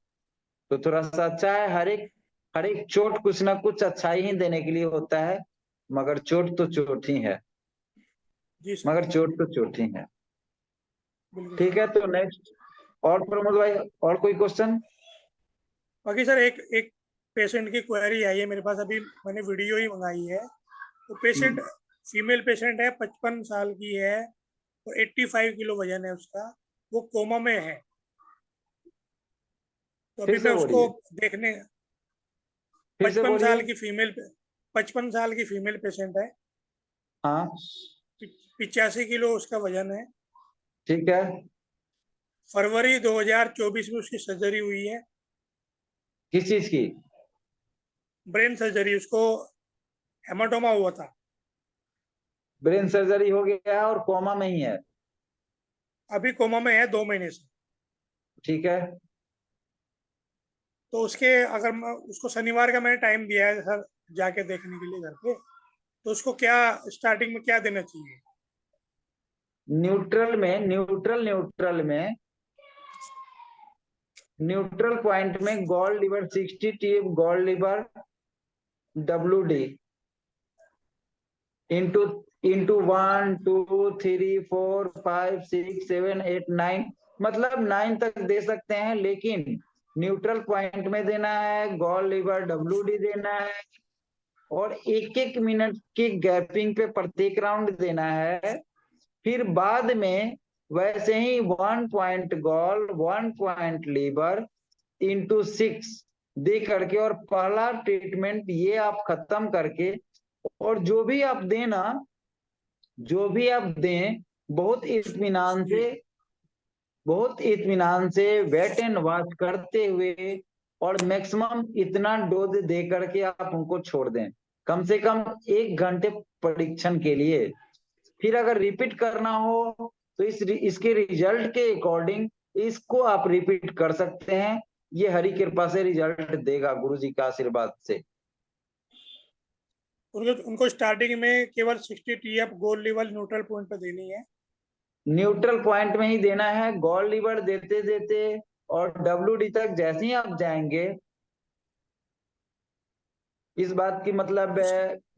तो थोड़ा सा अच्छा है, हर एक चोट कुछ ना कुछ अच्छाई ही देने के लिए होता है, मगर चोट तो चोट ही है, जी सर मगर चोट तो चोट ही है। बिल्कुल ठीक सर। है, तो नेक्स्ट, और प्रमोद भाई, और कोई क्वेश्चन। बाकी सर एक एक पेशेंट की क्वेरी आई है मेरे पास अभी। मैंने वीडियो ही मंगाई है। तो पेशेंट फीमेल पेशेंट है 55 साल की है और 85 किलो वजन है उसका। वो कोमा में है। तो अभी फिर मैं से उसको बोलिए, देखने फिर से 55 बोलिए। साल की फीमेल 55 साल की फीमेल पेशेंट है। हाँ 85 किलो उसका वजन है। ठीक है। फरवरी 2024 में उसकी सर्जरी हुई है। किस चीज की। ब्रेन सर्जरी उसको हेमाटोमा हुआ था। ब्रेन सर्जरी हो गया है और कोमा में ही है। अभी कोमा में है 2 महीने से। ठीक है। तो उसके अगर मैं उसको शनिवार का मैंने टाइम दिया है सर जाके देखने के लिए घर पे। तो उसको क्या स्टार्टिंग में क्या देना चाहिए। न्यूट्रल पॉइंट में gold liver 60 TF gold liver WD into into 1 2 3 4 5 6 7 8 9, मतलब 9 तक दे सकते हैं, लेकिन न्यूट्रल पॉइंट में देना है, गॉल लीवर WD देना है, और 1-1 मिनट की गैपिंग पे प्रत्येक राउंड देना है। फिर बाद में वैसे ही 1 point gall 1 point liver into 6 दे करके, और पहला ट्रीटमेंट ये आप खत्म करके, और जो भी आप देना, जो भी आप दें, बहुत इत्मीनान से वेट एंड वॉच करते हुए, और मैक्सिमम इतना डोज दे करके आप उनको छोड़ दें, कम से कम 1 घंटे परीक्षण के लिए। फिर अगर रिपीट करना हो तो इसके रिजल्ट के अकॉर्डिंग इसको आप रिपीट कर सकते हैं। ये हरि कृपा से रिजल्ट देगा, गुरुजी का आशीर्वाद से। उनको स्टार्टिंग में केवल 60 TF गोल लीवर न्यूट्रल पॉइंट पे देनी है। न्यूट्रल पॉइंट में ही देना है, गॉल लीवर देते देते और WD तक जैसे ही आप जाएंगे, इस बात की मतलब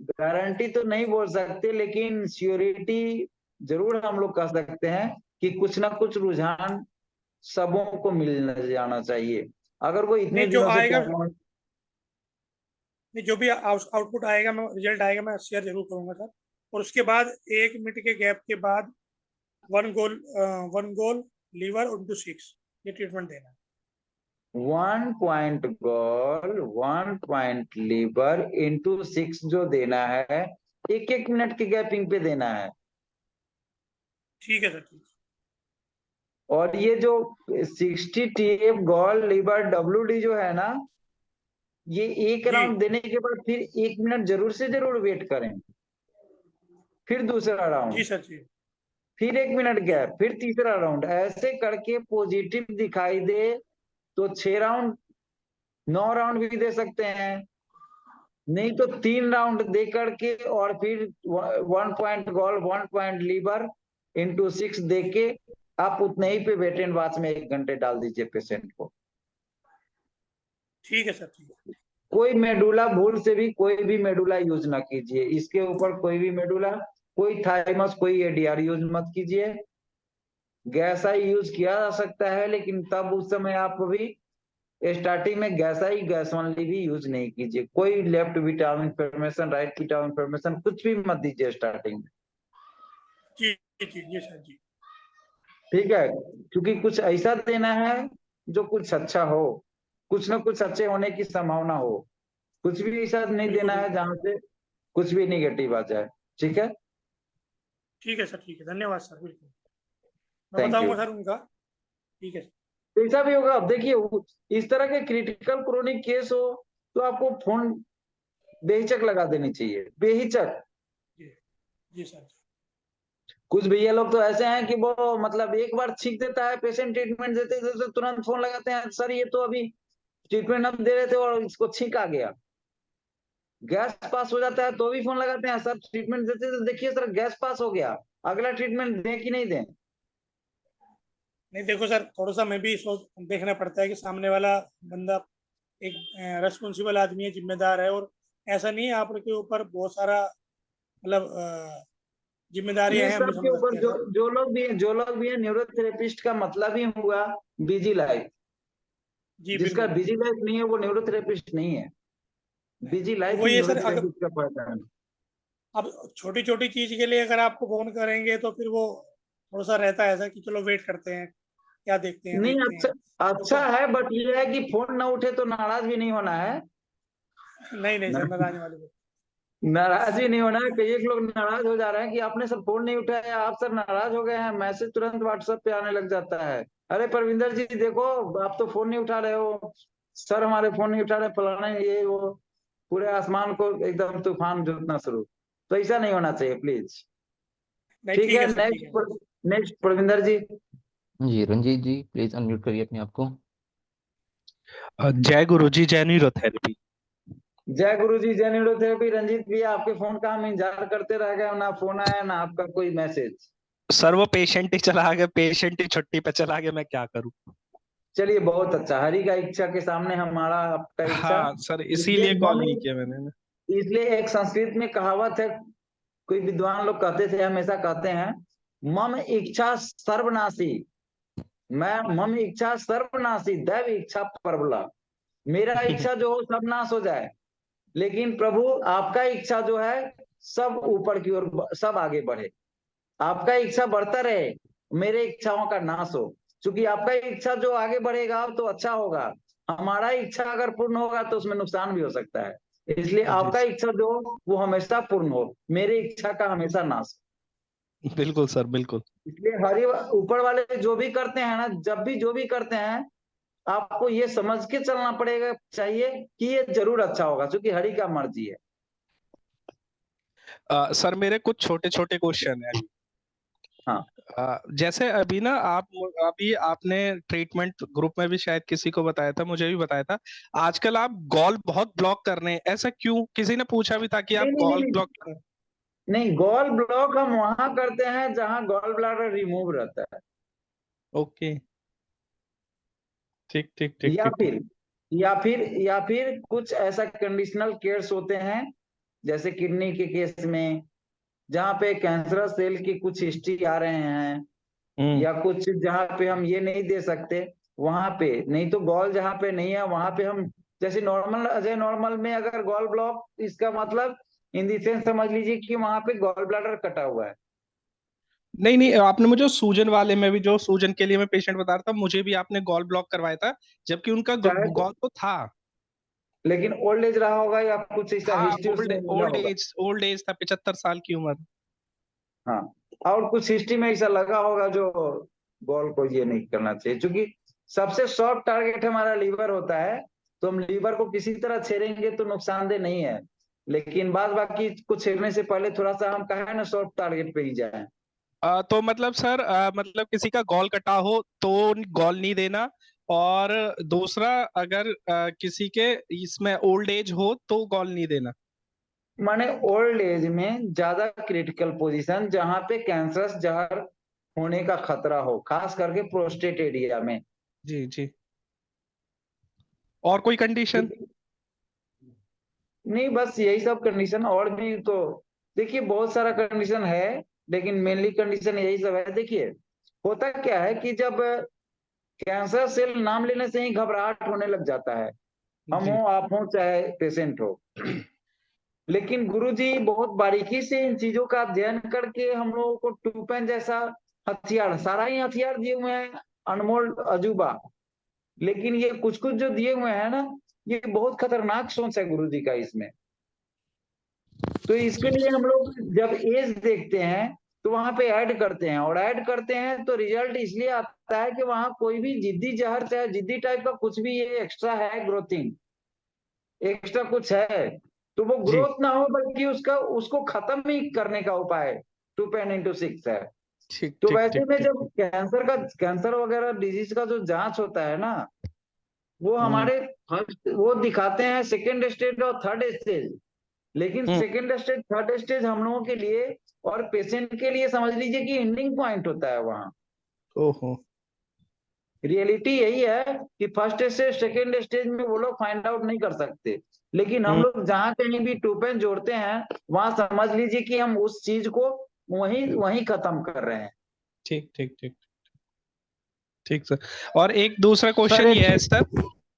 गारंटी तो नहीं बोल सकते, लेकिन श्योरिटी जरूर हम लोग कह सकते हैं कि कुछ ना कुछ रुझान सबों को मिल जाना चाहिए। अगर वो इतने नहीं, जो दिनों से आएगा, performance- नहीं, जो भी आउटपुट आएगा, मैं रिजल्ट आएगा, मैं शेयर जरूर करूंगा सर। और उसके बाद 1 मिनट के गैप के बाद 1 गोल लीवर इंटू 6 ये ट्रीटमेंट देना है। 1 point gall 1 point liver into 6 जो देना है, 1-1 मिनट की गैपिंग पे देना है। ठीक है सर, ठीक है। और ये जो 60 TF गॉल लीवर WD जो है ना, ये एक जी राउंड देने के बाद फिर 1 मिनट जरूर से जरूर वेट करें, फिर दूसरा राउंड, जी सर, जी फिर 1 मिनट गैप, फिर तीसरा राउंड, ऐसे करके पॉजिटिव दिखाई दे तो 6 राउंड 9 राउंड भी दे सकते हैं, नहीं तो 3 राउंड दे करके, और फिर 1 point gall 1 point liver into 6 दे के आप उतने ही पे वेट एंड वॉच में 1 घंटे डाल दीजिए पेशेंट को। ठीक है सर, ठीक है। कोई मेडुला भूल से भी कोई भी मेडुला यूज ना कीजिए, इसके ऊपर कोई भी मेडुला, कोई थाइमस, कोई ADR यूज मत कीजिए। गैसा ही यूज किया जा सकता है, लेकिन तब उस समय आप भी स्टार्टिंग में गैसा ही गैस ओनली भी यूज नहीं कीजिए। कोई left vitamin formation, right vitamin formation कुछ भी मत दीजिए स्टार्टिंग में, जी जी जी सर, जी ठीक है? क्योंकि कुछ ऐसा देना है जो कुछ अच्छा हो, कुछ ना कुछ अच्छे होने की संभावना हो। कुछ भी ऐसा नहीं बिल्कुल देना है बिल्कुल। जहां से कुछ भी निगेटिव आ जाए, ठीक है? ठीक है सर, ठीक है, धन्यवाद सर, बिल्कुल मैं थैंक यू। बताऊंगा सर उनका। ठीक है ऐसा भी होगा, अब देखिए इस तरह के क्रिटिकल क्रोनिक केस हो तो आपको फोन बेहिचक लगा देनी चाहिए, बेहिचक। जी जी सर। कुछ भैया लोग तो ऐसे हैं कि वो मतलब एक बार छींक देता है पेशेंट, ट्रीटमेंट देते देते तुरंत फोन लगाते हैं, सर ये तो अभी ट्रीटमेंट हम दे रहे थे और इसको छींक आ गया। गैस पास हो जाता है तो भी फोन लगाते हैं, सर ट्रीटमेंट देते तो देखिए सर गैस पास हो गया, अगला ट्रीटमेंट दें कि नहीं दें। नहीं, देखो सर, थोड़ा सा मैं भी सोच देखना पड़ता है कि सामने वाला बंदा एक रेस्पॉन्सिबल आदमी है, जिम्मेदार है, और ऐसा नहीं है आपके ऊपर बहुत सारा मतलब जिम्मेदारियां नहीं, हैं, हम भी सबके समझ ऊपर सकते हैं जो सर। जो लोग भी हैं, न्यूरोथेरेपिस्ट का मतलब ही हुआ बिजी लाइफ। जी जिसका बिल्कुल बिजी बिल्कुल। लाइफ नहीं है वो न्यूरोथेरेपिस्ट नहीं है। बिजी तो लाइफ ही वही है सर, अगर न्यूरोथेरेपिस्ट का पहचान है। अब छोटी छोटी चीज के लिए अगर आपको फोन करेंगे तो फिर वो थोड़ा सा रहता है ऐसा कि चलो वेट करते हैं, क्या देखते हैं, नहीं, देखते अच्छा, हैं। अच्छा तो है, बट ये है कि फोन ना उठे तो नाराज भी नहीं होना है। नहीं नहीं सर, नाराज वाली बात। नाराज ही नहीं होना है। कई एक लोग नाराज हो जा रहे हैं कि आपने सब फोन नहीं उठाया, आप सर नाराज हो गए हैं, मैसेज तुरंत व्हाट्सएप पे आने लग जाता है, अरे परविंदर जी देखो आप तो फोन नहीं उठा रहे हो, सर हमारे फोन नहीं उठा रहे, फलाना ये वो, पूरे आसमान को एकदम तूफान जोतना शुरू। तो ऐसा नहीं होना चाहिए प्लीज। नहीं, ठीक ठीक है, है सर, ठीक है। नेक्स्ट प्रविंदर जी। जी रंजीत जी, प्लीज अनम्यूट करिए अपने आप को। जय गुरु जी, जय न्यूरोथेरेपी। जय गुरु जी, जय न्यूरोथेरेपी। रंजीत भैया आपके फोन का हम इंतजार करते रह गए, ना फोन आया ना आपका कोई मैसेज। सर वो पेशेंट ही चला गया, पेशेंट ही छुट्टी पे चला गया, मैं क्या करूं। चलिए बहुत अच्छा, हरि का इच्छा के सामने हमारा आपका इच्छा। हाँ सर, इसलिए इसीलिए कॉल मम नहीं किया मैंने। इसलिए एक संस्कृत में कहावत है, कोई विद्वान लोग कहते थे, हमेशा कहते हैं, मम इच्छा सर्वनाशी। मैं मम इच्छा सर्वनाशी दैव इच्छा प्रबला, मेरा इच्छा जो हो सब नाश हो जाए, लेकिन प्रभु आपका इच्छा जो है सब ऊपर की ओर सब आगे बढ़े, आपका इच्छा बढ़ता रहे, मेरे इच्छाओं का नाश हो। क्योंकि आपका इच्छा जो आगे बढ़ेगा तो अच्छा होगा, हमारा इच्छा अगर पूर्ण होगा तो उसमें नुकसान भी हो सकता है, इसलिए जी आपका इच्छा जो वो हमेशा पूर्ण हो, मेरे इच्छा का हमेशा नाश। बिल्कुल सर, बिल्कुल। इसलिए हरि ऊपर वाले जो भी करते हैं ना, जब भी जो भी करते हैं, आपको ये समझ के चलना पड़ेगा चाहिए कि ये जरूर अच्छा होगा, क्योंकि हरि का मर्जी है। सर मेरे कुछ छोटे छोटे क्वेश्चन है। हाँ जैसे अभी ना अभी आपने ट्रीटमेंट ग्रुप में भी शायद किसी को बताया था, मुझे भी बताया था, आजकल आप गॉल बहुत ब्लॉक कर रहे हैं, ऐसा क्यों? किसी ने पूछा भी था कि आप नहीं नहीं गॉल नहीं ब्लॉक कर। नहीं, गॉल ब्लॉक हम वहां करते हैं जहां गॉल ब्लैडर रिमूव रहता है, ओके, ठीक ठीक ठीक या ठीक ठीक। फिर या फिर कुछ ऐसा कंडीशनल केयर्स होते हैं, जैसे किडनी के केस में, जहाँ पे कैंसरस सेल की कुछ हिस्ट्री आ रहे हैं, या कुछ जहाँ पे हम ये नहीं दे सकते वहां पे, नहीं तो गॉल जहाँ पे नहीं है वहां पे हम, जैसे नॉर्मल अजय नॉर्मल में अगर गॉल ब्लॉक, इसका मतलब इन द सेंस समझ लीजिए कि वहां पे गॉल ब्लैडर कटा हुआ है। नहीं नहीं, आपने मुझे सूजन वाले में भी, जो सूजन के लिए मैं पेशेंट बता रहा था, मुझे भी आपने गॉल ब्लॉक करवाया था, जबकि उनका चाहे गॉल तो था। लेकिन ओल्ड एज रहा होगा या कुछ ऐसा हाँ, हिस्ट्री ओल्ड उसमें मिला ओल्ड होगा। एज, ओल्ड एज था, 75 साल की उम्र। हाँ, और कुछ हिस्ट्री में ऐसा लगा होगा जो बॉल को ये नहीं करना चाहिए, क्योंकि सबसे सॉफ्ट टारगेट हमारा लीवर होता है, तो हम लीवर को किसी तरह छेड़ेंगे तो नुकसानदेह नहीं है, लेकिन बाद बाकी कुछ छेड़ने से पहले थोड़ा सा हम कहे ना सॉफ्ट टारगेट पे ही जाए। तो मतलब सर, मतलब किसी का गॉल कटा हो तो गॉल नहीं देना, और दूसरा अगर किसी के इसमें ओल्ड एज हो तो गॉल नहीं देना। माने ओल्ड एज में ज्यादा क्रिटिकल पोजीशन जहां पे कैंसरस जहर होने का खतरा हो, खास करके प्रोस्टेट एरिया में। जी जी। और कोई कंडीशन? नहीं, बस यही सब कंडीशन, और भी तो देखिए बहुत सारा कंडीशन है, लेकिन मेनली कंडीशन यही सब है। देखिए होता क्या है कि जब कैंसर सेल नाम लेने से ही घबराहट होने लग जाता है, हम जी हो आप हो चाहे पेशेंट हो, लेकिन गुरुजी बहुत बारीकी से इन चीजों का अध्ययन करके हम लोगों को टूपेन जैसा हथियार, सारा ही हथियार दिए हुए हैं, अनमोल अजूबा, लेकिन ये कुछ कुछ जो दिए हुए हैं ना, ये बहुत खतरनाक सोच है गुरुजी का इसमें। तो इसके लिए हम लोग जब एज देखते हैं तो वहां पे ऐड करते हैं, और ऐड करते हैं तो रिजल्ट इसलिए आता है कि वहां कोई भी जिद्दी जहर चाहे जिद्दी टाइप का कुछ भी ये एक्स्ट्रा है, ग्रोथिंग एक्स्ट्रा कुछ है, तो वो जी। ग्रोथ ना हो बल्कि उसका उसको खत्म ही करने का उपाय 2 पेन इंटू 6 है। ठीक तो ठीक वैसे ठीक में ठीक। जब कैंसर वगैरह डिजीज का जो जांच होता है ना, वो हम्म हमारे फर्स्ट वो दिखाते हैं सेकेंड स्टेज और थर्ड स्टेज, लेकिन हम्म। सेकेंड स्टेज थर्ड स्टेज हम लोगों के लिए और पेशेंट के लिए समझ लीजिए कि एंडिंग पॉइंट होता है वहां। ओहो। रियलिटी यही है कि फर्स्ट स्टेज सेकेंड स्टेज में वो लोग फाइंड आउट नहीं कर सकते, लेकिन हम लोग जहां कहीं भी 2 पेन जोड़ते हैं वहां समझ लीजिए कि हम उस चीज को वहीं वहीं खत्म कर रहे हैं। ठीक ठीक ठीक ठीक सर। और एक दूसरा सर क्वेश्चन एक ये है सर।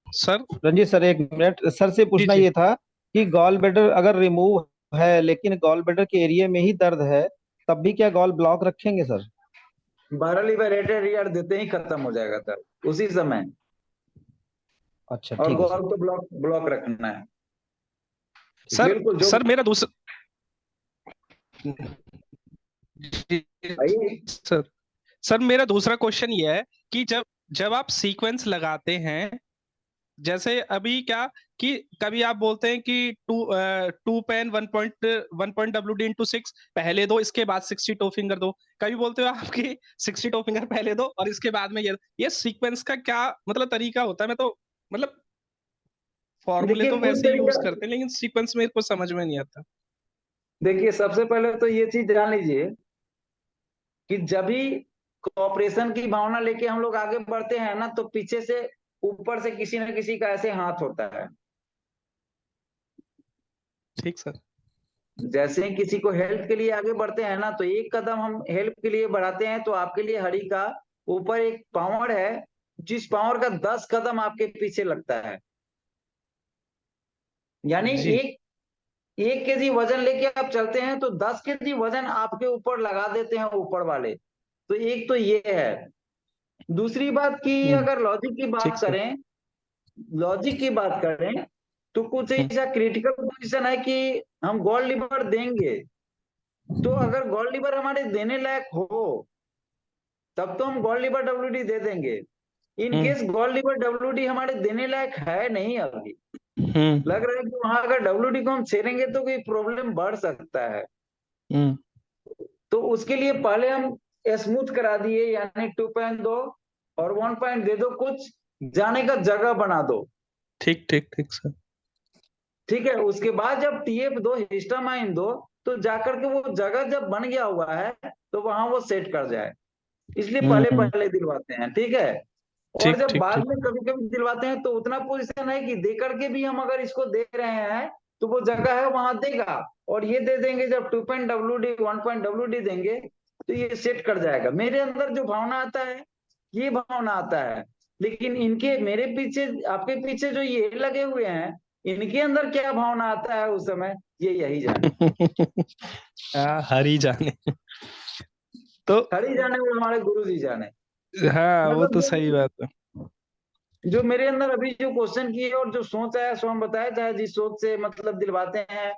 सर। रंजीत सर, एक मिनट, सर से जी पूछना जी। ये था कि गॉल ब्लैडर अगर रिमूव है लेकिन गॉल ब्लैडर के एरिया में ही दर्द है, तब भी क्या गॉल ब्लॉक रखेंगे सर? 12 लिबरेटेड देते ही खत्म हो जाएगा सर उसी समय, अच्छा और ठीक है सर, गॉल को ब्लॉक ब्लॉक रखना है। ठीक है। सर बिल्कुल जो सर मेरा दूसरा। जी, भाई, सर सर मेरा दूसरा क्वेश्चन ये है कि जब जब आप सीक्वेंस लगाते हैं, जैसे अभी क्या, कि कभी आप बोलते हैं कि two pen 1 point WD into 6 पहले दो, इसके बाद 62 फिंगर दो। कभी बोलते हो आपकी 62 फिंगर पहले दो और इसके बाद में ये सीक्वेंस का क्या मतलब तरीका होता है? मैं तो मतलब फॉर्मूले देखिए तो कुछ वैसे यूज तरीका, करते हैं, लेकिन सीक्वेंस में कुछ समझ में नहीं आता। देखिए सबसे पहले तो ये चीज जान लीजिए कि जब भी कोऑपरेशन की भावना लेके हम लोग आगे बढ़ते हैं ना, तो पीछे से ऊपर से किसी न किसी का ऐसे हाथ होता है। ठीक सर। जैसे ही किसी को हेल्प के लिए आगे बढ़ते हैं ना, तो एक कदम हम हेल्प के लिए बढ़ाते हैं तो आपके लिए हरि का ऊपर एक पावर है, जिस पावर का 10 कदम आपके पीछे लगता है। यानी जी। एक केजी वजन लेके आप चलते हैं तो 10 केजी वजन आपके ऊपर लगा देते हैं ऊपर वाले। तो एक तो ये है। दूसरी बात की अगर ठीक सर। लॉजिक की बात करें तो कुछ ऐसा क्रिटिकल पोजीशन है कि हम गॉड लिवर देंगे, तो अगर गॉड लिवर हमारे देने लायक हो तब तो हम गॉड लिवर WD दे देंगे। In case God liver WD हमारे देने लायक है नहीं, अभी लग रहा है कि वहां अगर WD को हम छेड़ेंगे तो कोई प्रॉब्लम बढ़ सकता है। तो उसके लिए पहले हम स्मूथ करा दिए, यानी 2.2 और 1 पॉइंट दे दो, कुछ जाने का जगह बना दो। ठीक ठीक ठीक सर। ठीक है, उसके बाद जब TF दो, हिस्टामाइन दो, तो जाकर के वो जगह जब बन गया हुआ है तो वहां वो सेट कर जाए। इसलिए पहले पहले दिलवाते हैं, ठीक है। और ठीक जब ठीक बाद ठीक। में कभी कभी दिलवाते हैं तो उतना पोजीशन है कि दे करके भी हम अगर इसको दे रहे हैं तो वो जगह है वहां देगा, और ये दे देंगे जब 2.WD 1.WD देंगे तो ये सेट कर जाएगा। मेरे अंदर जो भावना आता है ये भावना आता है, लेकिन इनके मेरे पीछे आपके पीछे जो ये लगे हुए हैं इनके अंदर क्या भावना आता है उस समय, ये यही जाने। हरी जाने। तो हरी जाने और हमारे गुरु जी जाने। हाँ, वो तो मतलब सही बात है। जो मेरे अंदर अभी जो क्वेश्चन की है और जो सोच आया सो हम बताया, चाहे जिस सोच से मतलब दिलवाते हैं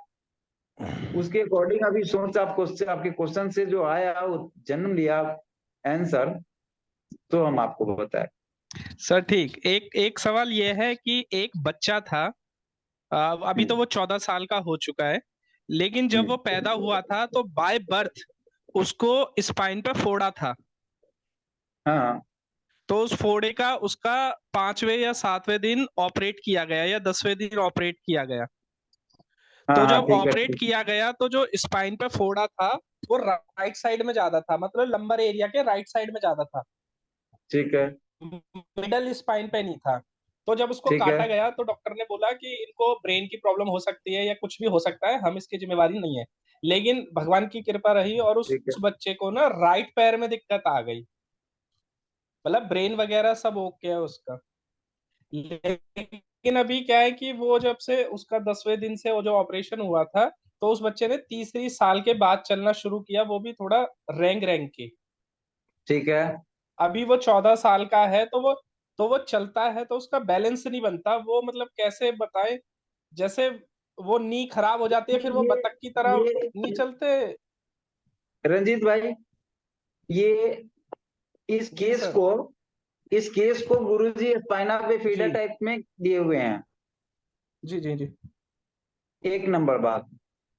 उसके अकॉर्डिंग अभी सोच आपके क्वेश्चन से जो आया वो जन्म लिया आंसर, तो हम आपको बताए। सर ठीक, एक एक सवाल ये है कि एक बच्चा था, अभी तो वो 14 साल का हो चुका है, लेकिन जब वो पैदा हुआ था तो बाय बर्थ उसको स्पाइन पे फोड़ा था। हाँ तो उस फोड़े का उसका 5वें या 7वें दिन ऑपरेट किया गया या 10वें दिन ऑपरेट किया गया। हाँ तो हाँ, जब ठीक है ऑपरेट किया गया तो जो स्पाइन पे फोड़ा था वो राइट साइड में ज्यादा था, मतलब लंबर एरिया के राइट साइड में ज्यादा था, ठीक है मिडल स्पाइन पे नहीं था। तो जब उसको ठीक है काटा गया तो डॉक्टर ने बोला कि इनको ब्रेन की प्रॉब्लम हो सकती है या कुछ भी हो सकता है, हम इसकी जिम्मेवारी नहीं है। लेकिन भगवान की कृपा रही और उस ठीक है बच्चे को ना राइट पैर में दिक्कत आ गई, मतलब ब्रेन वगैरह सब ओके है उसका। लेकिन अभी क्या है कि वो जब से उसका 10वें दिन से वो जो ऑपरेशन हुआ था, तो उस बच्चे ने तीसरी साल के बाद चलना शुरू किया, वो भी थोड़ा रैंग रैंग के। ठीक है। अभी वो 14 साल का है, तो वो चलता है तो उसका बैलेंस नहीं बनता, वो मतलब कैसे बताए, जैसे वो नी खराब हो जाती है फिर वो बतख की तरह नहीं ये चलते। रंजीत भाई, ये इस जी केस सर। को इस केस को गुरुजी स्पाइना पे फीडर जी टाइप में दिए हुए हैं। जी जी जी। एक नंबर बात।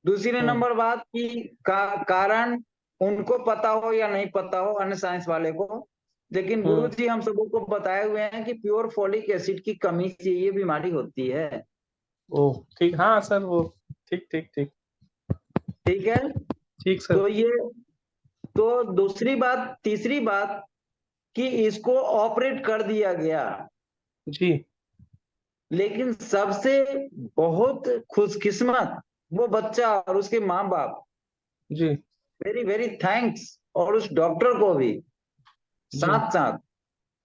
दूसरी नंबर बात की कारण उनको पता हो या नहीं पता हो अन्य साइंस वाले को, लेकिन गुरुजी हम सबों को बताए हुए हैं कि प्योर फॉलिक एसिड की कमी से ये बीमारी होती है। ओह ठीक, हाँ सर वो ठीक ठीक ठीक। ठीक है। ठीक सर। तो ये तो दूसरी बात, तीसरी बात कि इसको ऑपरेट कर दिया गया, जी लेकिन सबसे बहुत खुशकिस्मत वो बच्चा और उसके माँ बाप। जी वेरी वेरी थैंक्स। और उस डॉक्टर को भी जी साथ साथ,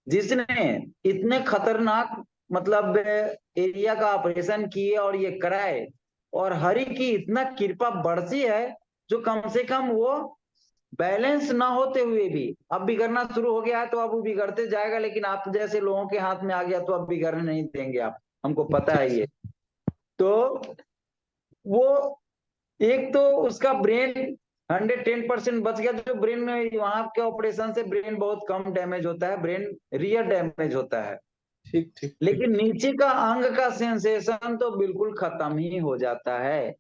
जिसने इतने खतरनाक मतलब एरिया का ऑपरेशन किए और ये कराए, और हरि की इतना कृपा बरसी है जो कम से कम वो बैलेंस ना होते हुए भी, अब बिगड़ना शुरू हो गया है तो अब वो बिगड़ते जाएगा, लेकिन आप जैसे लोगों के हाथ में आ गया तो अब बिगड़ने नहीं देंगे आप, हमको पता ठीक है ये। सर। तो वो एक तो उसका ब्रेन 110% बच गया, जो ब्रेन में वहां के ऑपरेशन से ब्रेन बहुत कम डैमेज होता है, ब्रेन रियर डैमेज होता है, ठीक ठीक ठीक। लेकिन नीचे का अंग का सेंसेशन तो बिल्कुल खत्म ही हो जाता है।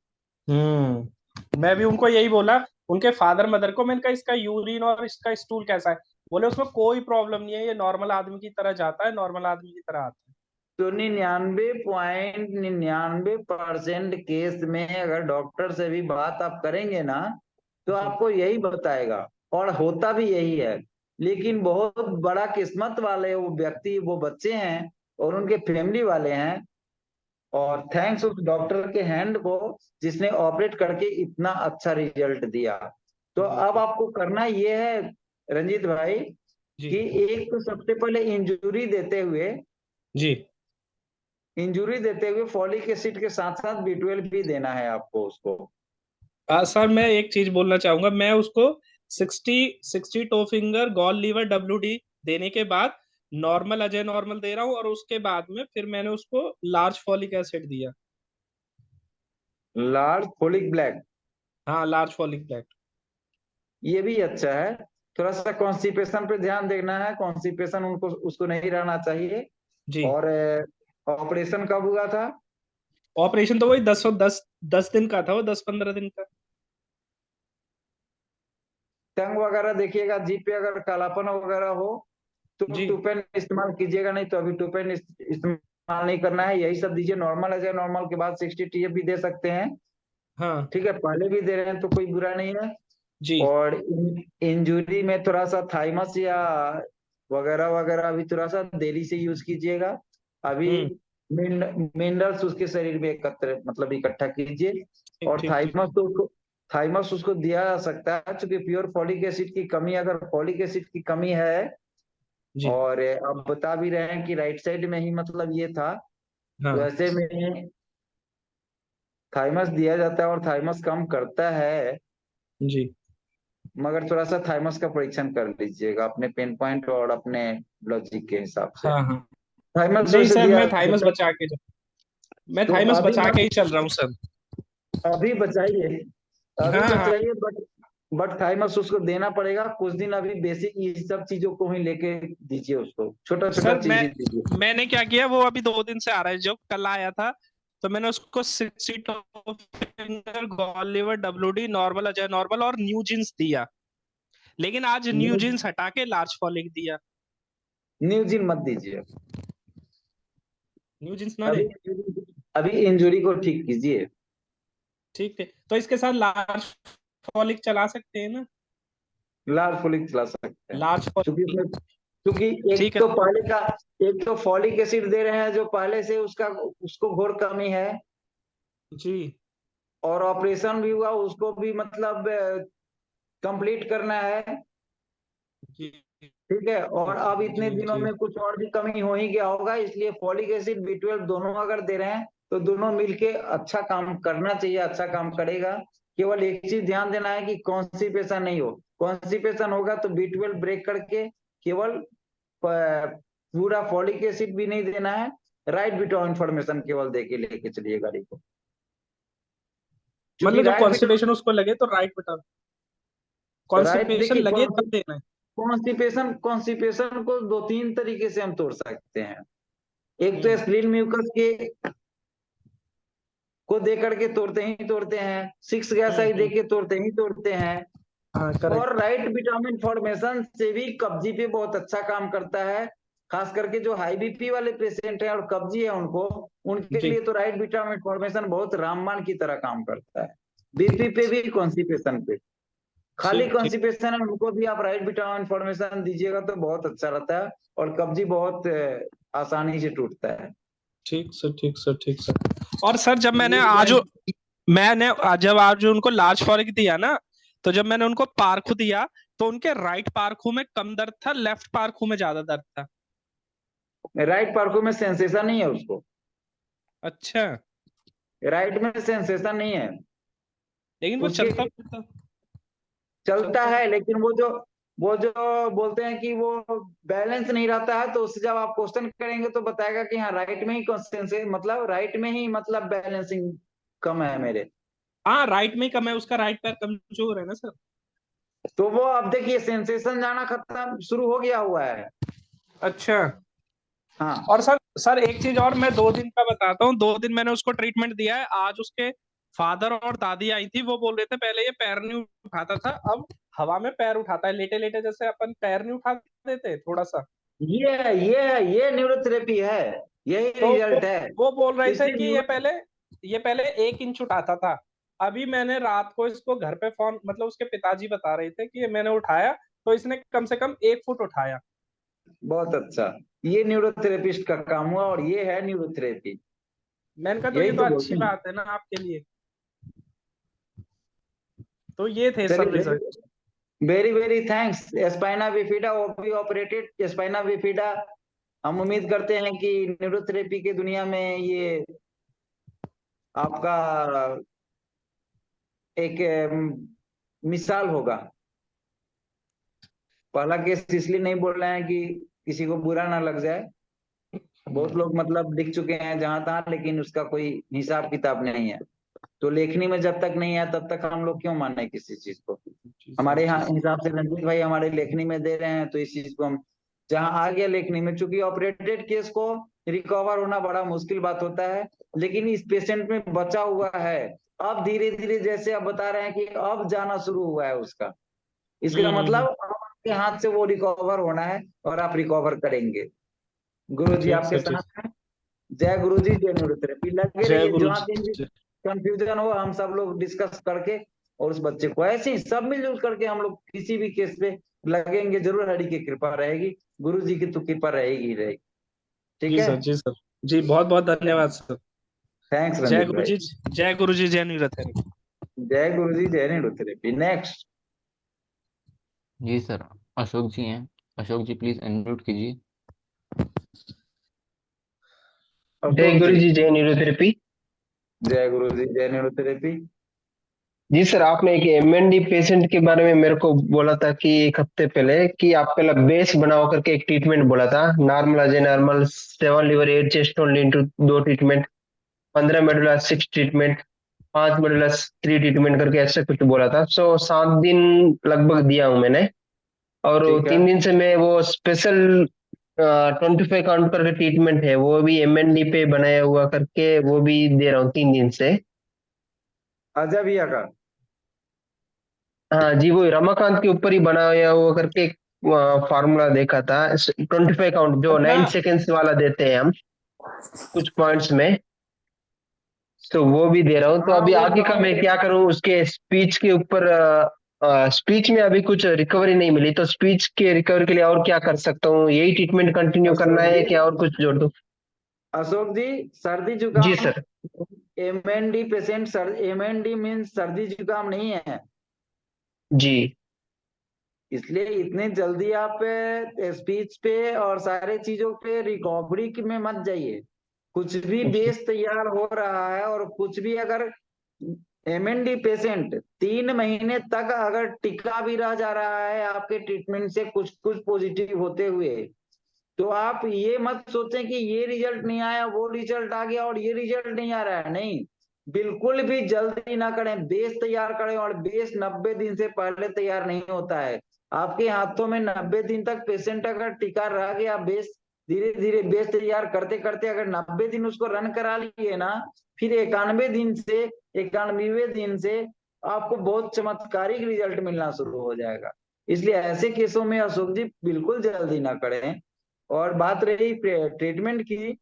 मैं भी उनको यही बोला, उनके फादर मदर को, मैंने कहा इसका यूरिन और इसका स्टूल कैसा है, बोले उसमें कोई प्रॉब्लम नहीं है, ये नॉर्मल आदमी की तरह जाता है, नॉर्मल आदमी की तरह आता तो 99.99% केस में अगर डॉक्टर से भी बात आप करेंगे ना तो है। जी आपको यही बताएगा, और होता भी यही है। लेकिन बहुत बड़ा किस्मत वाले वो व्यक्ति, वो बच्चे हैं और उनके फैमिली वाले हैं, और थैंक्स उस डॉक्टर के हैंड को जिसने ऑपरेट करके इतना अच्छा रिजल्ट दिया। तो जी अब जी आपको करना ये है रंजीत भाई जी कि एक तो सबसे पहले जी इंजुरी देते हुए फॉलिक एसिड के साथ साथ B12 भी देना है आपको उसको। सर मैं एक चीज बोलना चाहूंगा, मैं उसको 60 toe finger gall liver WD देने के बाद नॉर्मल अजय नॉर्मल दे रहा हूँ, और उसके बाद में फिर मैंने उसको लार्ज फॉलिक एसिड दिया। लार्ज फॉलिक ब्लैक, हाँ, लार्ज फॉलिक ब्लैक। ये भी अच्छा है। थोड़ा सा कॉन्स्टिपेशन पे ध्यान देना है, कॉन्स्टिपेशन उनको उसको नहीं रहना चाहिए। जी, और ऑपरेशन कब हुआ था? ऑपरेशन तो वही 10 दिन का था, वो 10-15 दिन का। टंग वगैरह देखिएगा, जीप पे अगर कालापन वगैरह हो तो जी टूपेन इस्तेमाल कीजिएगा, नहीं तो अभी टूपेन इस्तेमाल नहीं करना है, यही सब दीजिए। नॉर्मल है, नॉर्मल के बाद 60 TF भी दे सकते हैं, हाँ ठीक है, पहले भी दे रहे हैं तो कोई बुरा नहीं है। जी और इंजुरी में थोड़ा सा थाइमस या वगैरह वगैरह भी थोड़ा सा देरी से यूज कीजिएगा। अभी हम्म। मिनरल्स उसके शरीर में एकत्र मतलब इकट्ठा कीजिए। ठीक और ठीक ठीक। थाइमस उसको दिया जा सकता है, क्योंकि प्योर फॉलिक एसिड की कमी, अगर फॉलिक एसिड की कमी है, जी और अब बता भी रहे हैं कि राइट साइड में ही मतलब ये था, तो हाँ ऐसे में थाइमस दिया जाता है और थाइमस कम करता है। जी। मगर थोड़ा सा थाइमस का परीक्षण कर लीजिएगा अपने पेन पॉइंट और अपने लॉजिक के हिसाब से। हाँ हाँ। थाइमस नहीं वैसे सर, दिया मैं थाइमस जाता है, मैं तो थाइमस अभी बचा के मत, ही चल रहा हूँ सर। अभी बचाइए, अभी हाँ हाँ। बचाइए, बट थाइमस उसको देना पड़ेगा कुछ दिन, अभी बेसिक ये सब चीजों को ही लेके दीजिए उसको, छोटा छोटा सर चीज ही दीजिए। मैंने क्या किया, वो अभी 2 दिन से आ रहा है, जो कल आया था, तो मैंने उसको 60 finger gall liver WD normal Ajay normal और न्यू जींस दिया, लेकिन आज न्यू न्यू जींस हटा के लार्ज फॉलिक दिया। न्यूजिन मत दीजिए, न्यू जींस ना दे। अभी अभी इंजुरी को ठीक कीजिए। ठीक है, तो इसके साथ लार्ज फॉलिक चला सकते हैं ना? लार्ज फॉलिक चला सकते हैं, लार्ज क्योंकि फॉलिक। उसमें, क्योंकि ठीक है। एक तो फॉलिक एसिड दे रहे हैं जो पहले से उसका उसको घोर कमी है, जी और ऑपरेशन भी हुआ उसको भी मतलब कंप्लीट करना है, जी ठीक है। और अब इतने जी दिनों जी। में कुछ और भी कमी हो ही गया होगा, इसलिए फॉलिक एसिड B12 दोनों अगर दे रहे हैं तो दोनों मिलके अच्छा काम करना चाहिए, अच्छा काम करेगा। केवल एक चीज ध्यान देना है कि कॉन्स्टिपेशन नहीं हो, कॉन्स्टिपेशन होगा तो B12 ब्रेक करके केवल पूरा फॉलिक एसिड भी नहीं देना है, राइट विटामिन इंफॉर्मेशन केवल दे के लेके चलिए गाड़ी को, क्योंकि मतलब जब राइट कॉन्स्टिपेशन उसको लगे तो राइट बता, राइट कॉन्स्टिपेशन देखिए, लगे तब देना है। कॉन्स्टिपेशन को दो तीन तरीके से हम तोड़ सकते हैं। एक तो हम्म स्प्लीन म्यूकस के को दे करके तोड़ते ही तोड़ते हैं, 6 गैस आई दे हम्म। के तोड़ते ही तोड़ते हैं। हाँ करेक्ट। और राइट विटामिन फॉर्मेशन से भी कब्जी पे बहुत अच्छा काम करता है, खास करके जो हाई BP वाले पेशेंट हैं और कब्जी है उनको, उनके जी लिए तो राइट विटामिन फॉर्मेशन बहुत रामबाण की तरह काम करता है। BP पे भी, कॉन्स्टिपेशन पे, खाली ठीक ठीक कॉन्स्टिपेशन है उनको भी आप राइट विटामिन फॉर्मेशन दीजिएगा तो बहुत अच्छा रहता है, और कब्जी बहुत आसानी से टूटता है। ठीक सर, ठीक सर, ठीक सर। और सर जब ये जब आज उनको लार्ज फॉलिक दिया ना, तो जब मैंने उनको पारखू दिया, तो उनके राइट पारखू में कम दर्द था, लेफ्ट पारखू में ज्यादा दर्द था। राइट पार्को में सेंसेशन नहीं है उसको, अच्छा। राइट में सेंसेशन नहीं है लेकिन वो उसके, चलता चलता है लेकिन वो जो बोलते हैं कि वो बैलेंस नहीं रहता है, तो उससे जब आप क्वेश्चन करेंगे तो बताएगा कि हाँ राइट में ही सेंसे मतलब राइट में ही मतलब बैलेंसिंग कम है मेरे। हाँ, राइट में ही कम है, उसका राइट पैर कमजोर है ना सर। तो वो अब देखिए सेंसेशन जाना खत्म शुरू हो गया हुआ है। अच्छा। हाँ, और सर एक चीज और, मैं 2 दिन का बताता हूँ। 2 दिन मैंने उसको ट्रीटमेंट दिया है। आज उसके फादर और दादी आई थी, वो बोल रहे थे पहले ये पैर नहीं उठाता था, अब हवा में पैर उठाता है, लेटे लेटे जैसे अपन पैर नहीं उठा देते थोड़ा सा। ये न्यूरोथेरेपी है, यही तो रिजल्ट है। वो बोल रहे थे इसलिए कि ये पहले 1 इंच उठाता था। अभी मैंने रात को इसको घर पे फोन, मतलब उसके पिताजी बता रहे थे कि ये मैंने उठाया, तो इसने कम से कम 1 फुट उठाया। बहुत अच्छा, ये न्यूरोथेरेपिस्ट का काम हुआ, और ये है न्यूरोथेरेपी, मैंने कहा तो ये यही तो तो अच्छी बोलते हैं। बात है ना आपके लिए। तो ये थे सर चलिए, result. Very very thanks. Spina bifida वो भी ऑपरेटेड स्पाइना बिफिडा। हम उम्मीद करते हैं कि न्यूरोथेरेपी की दुनिया में ये आपका एक मिसाल होगा। पहला केस इसलिए नहीं बोल रहे हैं कि किसी को बुरा ना लग जाए, बहुत लोग मतलब लिख चुके हैं जहां तहां, लेकिन उसका कोई हिसाब किताब नहीं है। तो लेखनी में जब तक नहीं है तब तक हम लोग क्यों माने किसी चीज को। हमारे यहाँ हिसाब से रंजीत भाई हमारे लेखनी में दे रहे हैं, तो इस चीज को हम जहां आ गया लेखनी में, चूंकि ऑपरेटेड केस को रिकवर होना बड़ा मुश्किल बात होता है, लेकिन इस पेशेंट में बचा हुआ है। अब धीरे धीरे जैसे आप बता रहे हैं कि अब जाना शुरू हुआ है उसका, इसका मतलब अब आपके हाथ से वो रिकवर होना है और आप रिकवर करेंगे। गुरु जी ठीक आपके सर, ठीक। साथ हैं। जय गुरु जी, जय न्यूरोथेरेपी। लगे जय रहिए, गुरु जहाँ कहीं भी जी। कंफ्यूजन हो हम सब लोग डिस्कस करके और उस बच्चे को ऐसे ही सब मिलजुल करके हम लोग किसी भी केस पे लगेंगे जरूर। हरि की कृपा रहेगी, गुरु जी की तो कृपा रहेगी ही रहेगी। ठीक जी है। सर, जी सर। जी, बहुत बहुत धन्यवाद सर। थैंक्स जय रंजीत गुरु भाई। जी। जय गुरु जी, जय न्यूरोथेरेपी। जय गुरु जी, जय न्यूरोथेरेपी। नेक्स्ट। जी सर, अशोक जी हैं। अशोक जी प्लीज अनम्यूट कीजिए। जय अशोक गुरु जी। जी, जय न्यूरोथेरेपी। जय गुरु जी, जय न्यूरोथेरेपी। जी सर, आपने एक एमएनडी पेशेंट के बारे में मेरे को बोला था कि एक हफ्ते पहले कि आप पहले बेस बनाओ करके एक ट्रीटमेंट बोला था। Normal Ajay normal 7 liver 8 chest only into 2 treatment, 15 medulla 6 treatment, 5 medulla 3 treatment करके ऐसे कुछ बोला था। 7 दिन लगभग दिया हूं मैंने, और ठीक है। 3 दिन से मैं वो स्पेशल 25 काउंट करके ट्रीटमेंट है वो भी एमएनडी पे बनाया हुआ करके वो भी दे रहा हूँ 3 दिन से। अजय भैया का। हाँ जी, वो रमाकांत के ऊपर ही बनाया हुआ करके एक फार्मूला देखा था। 25 काउंट जो अच्छा। 9 सेकेंड्स वाला देते हैं हम कुछ पॉइंट्स में, तो वो भी दे रहा हूँ। तो हाँ अभी वो आगे का मैं क्या करूँ उसके स्पीच के ऊपर। स्पीच में अभी कुछ रिकवरी नहीं मिली, तो स्पीच के रिकवरी के लिए और क्या कर सकता हूँ? यही ट्रीटमेंट कंटिन्यू करना अशोक है जी, क्या और कुछ जोड़ दूँ? अशोक जी, सर्दी जी जुकाम sir. MND patient MND means सर्दी जुकाम नहीं है। जी। इसलिए इतने जल्दी आप स्पीच पे और सारे चीजों पे रिकवरी में मत जाइए। कुछ भी बेस तैयार हो रहा है और कुछ भी अगर एमएनडी पेशेंट 3 महीने तक अगर टिका भी रह जा रहा है आपके ट्रीटमेंट से कुछ कुछ पॉजिटिव होते हुए, तो आप ये मत सोचें कि ये रिजल्ट नहीं आया, वो रिजल्ट आ गया और ये रिजल्ट नहीं आ रहा है। नहीं, बिल्कुल भी जल्दी ना करें, बेस तैयार करें। और बेस 90 दिन से पहले तैयार नहीं होता है। आपके हाथों में 90 दिन तक पेशेंट अगर टिका रह गया, बेस धीरे धीरे बेस तैयार करते करते अगर 90 दिन उसको रन करा लिए ना, फिर 91 दिन से आपको बहुत चमत्कारिक रिजल्ट मिलना शुरू हो जाएगा। इसलिए ऐसे केसों में अशोक जी बिल्कुल जल्दी ना करें। और बात रही ट्रीटमेंट की,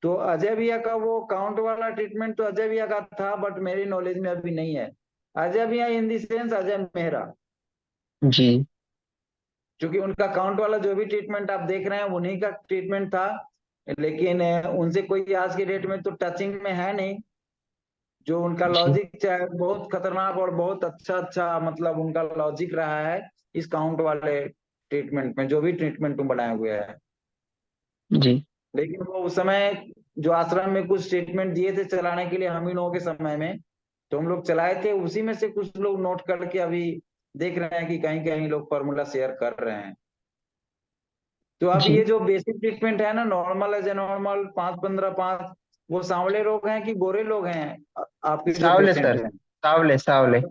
तो अजय भैया का वो काउंट वाला ट्रीटमेंट तो अजय भैया का था, बट मेरी नॉलेज में अभी नहीं है। अजय भैया इन दी सेंस अजय मेहरा, जी। क्योंकि उनका काउंट वाला जो भी ट्रीटमेंट आप देख रहे हैं उन्हीं का ट्रीटमेंट था। लेकिन उनसे कोई आज के डेट में तो टचिंग में है नहीं। जो उनका जी। लॉजिक चाहे बहुत खतरनाक और बहुत अच्छा अच्छा मतलब उनका लॉजिक रहा है इस काउंट वाले ट्रीटमेंट में, जो भी ट्रीटमेंट बनाए हुए हैं। जी। लेकिन वो उस समय जो आश्रम में कुछ स्टेटमेंट दिए थे चलाने के लिए हम ही लोगों के समय में, तो हम लोग चलाए थे, उसी में से कुछ लोग नोट करके अभी देख रहे हैं कि कहीं कहीं लोग फॉर्मूला शेयर कर रहे हैं। तो अब जी। ये जो बेसिक ट्रीटमेंट है ना, नॉर्मल एज ए नॉर्मल 5-15-5, वो सांवले लोग हैं कि गोरे लोग हैं आपके जो सावले पेशेंट सर, हैं? सावले सावले।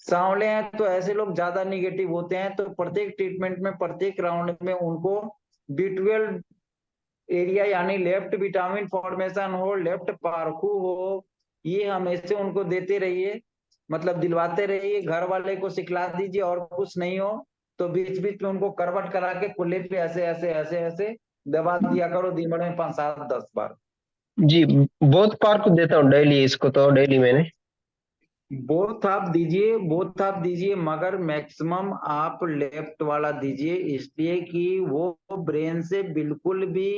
सांवले हैं, तो ऐसे लोग ज्यादा निगेटिव होते हैं। तो प्रत्येक ट्रीटमेंट में प्रत्येक राउंड में उनको B12 एरिया यानी लेफ्ट विटामिन फॉर्मेशन हो, लेफ्ट पार्कू हो, ये हमेशा उनको देते रहिए, मतलब दिलवाते रहिए। घर वाले को सिखला दीजिए और कुछ नहीं हो तो बीच बीच में उनको करवट करा के कुल्ले पे ऐसे ऐसे ऐसे ऐसे दबा दिया करो दिन भर में 5-7-10 बार। जी, बहुत पार्क देता हूँ डेली, इसको तो डेली मैंने। बोथ आप दीजिए, मगर मैक्सिमम आप लेफ्ट वाला दीजिए, इसलिए कि वो ब्रेन से बिल्कुल भी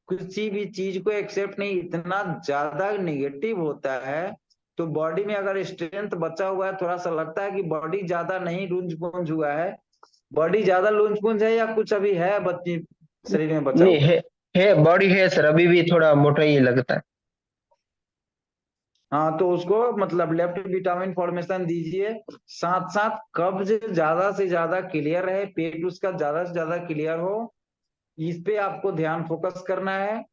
किसी भी चीज को एक्सेप्ट नहीं, इतना ज्यादा निगेटिव होता है तो बॉडी में अगर स्ट्रेंथ बचा हुआ है, थोड़ा सा लगता है कि बॉडी ज्यादा नहीं लूंज पुंज हुआ है, बॉडी ज्यादा लूंज पुंज है या कुछ अभी है बच्ची शरीर में बचा नहीं हुआ? है बॉडी है सर, अभी भी थोड़ा मोटा ही लगता है। हाँ, तो उसको मतलब लेफ्ट विटामिन फॉर्मेशन दीजिए, साथ साथ कब्ज ज्यादा से ज्यादा क्लियर रहे, पेट उसका ज्यादा से ज्यादा क्लियर हो, इस पे आपको ध्यान फोकस करना है।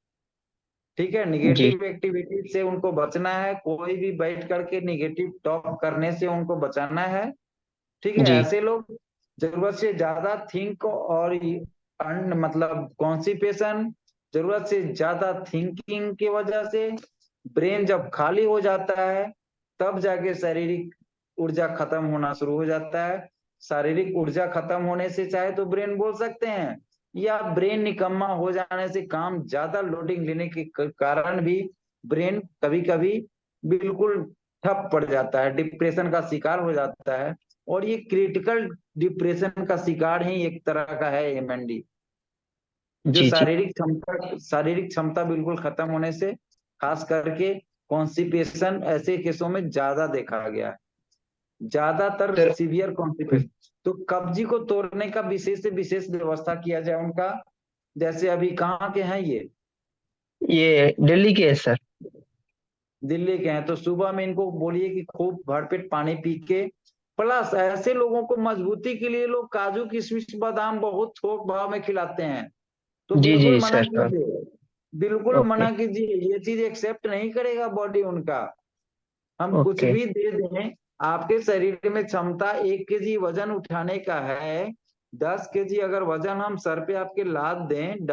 ठीक है, जी निगेटिव एक्टिविटी से उनको बचना है, कोई भी बैठ करके निगेटिव टॉक करने से उनको बचाना है। ठीक है, जी ऐसे लोग जरूरत से ज्यादा थिंक और मतलब कॉन्स्टिपेशन, जरूरत से ज्यादा थिंकिंग की वजह से ब्रेन जब खाली हो जाता है तब जाके शारीरिक ऊर्जा खत्म होना शुरू हो जाता है। शारीरिक ऊर्जा खत्म होने से चाहे तो ब्रेन बोल सकते हैं, या ब्रेन निकम्मा हो जाने से, काम ज्यादा लोडिंग लेने के कारण भी ब्रेन कभी कभी बिल्कुल ठप पड़ जाता है, डिप्रेशन का शिकार हो जाता है। और ये क्रिटिकल डिप्रेशन का शिकार ही एक तरह का है एमएनडी, जो जी जी शारीरिक क्षमता बिल्कुल खत्म होने से, खास करके कॉन्स्टिपेशन ऐसे केसों में ज्यादा देखा गया है, ज्यादातर सर। Severe constipation. तो कब्जी को तोड़ने का विशेष से विशेष व्यवस्था किया जाए उनका। जैसे अभी कहाँ के हैं ये दिल्ली के है सर। दिल्ली के हैं, तो सुबह में इनको बोलिए कि खूब भरपेट पानी पी के, प्लस ऐसे लोगों को मजबूती के लिए लोग काजू किशमिश बादाम बहुत थोक भाव में खिलाते हैं, तो जी बिल्कुल जी मना सर सर। कीजिए, बिल्कुल ओके मना कीजिए, ये चीज एक्सेप्ट नहीं करेगा बॉडी उनका। हम कुछ ओके भी दे दें, आपके शरीर में क्षमता 1 केजी वजन उठाने का है, 10 केजी अगर वजन हम सर पे आपके लाद दें,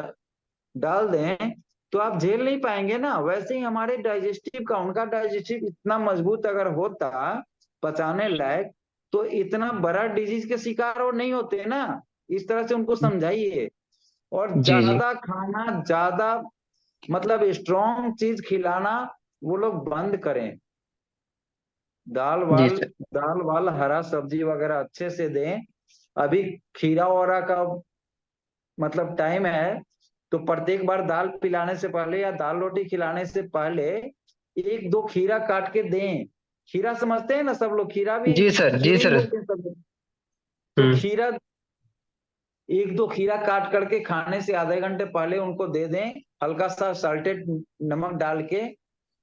डाल दें, तो आप झेल नहीं पाएंगे ना। वैसे ही हमारे डाइजेस्टिव का, उनका डाइजेस्टिव इतना मजबूत अगर होता, पचाने लायक, तो इतना बड़ा डिजीज के शिकार और नहीं होते ना। इस तरह से उनको समझाइए। और जी जी ज्यादा खाना, ज्यादा मतलब स्ट्रॉन्ग चीज खिलाना वो लोग बंद करें। दाल जी वाल, सर। दाल वाल हरा सब्जी वगैरह अच्छे से दें। अभी खीरा वगैरह का मतलब टाइम है, तो प्रत्येक बार दाल पिलाने से पहले या दाल रोटी खिलाने से पहले 1-2 खीरा काट के दें। खीरा समझते हैं ना सब लोग, खीरा भी जी सर जी खीरा ही सर। बोलते हैं सब लोग। तो खीरा, 1-2 खीरा काट करके खाने से आधे घंटे पहले उनको दे दें, हल्का सा साल्टेड नमक डाल के,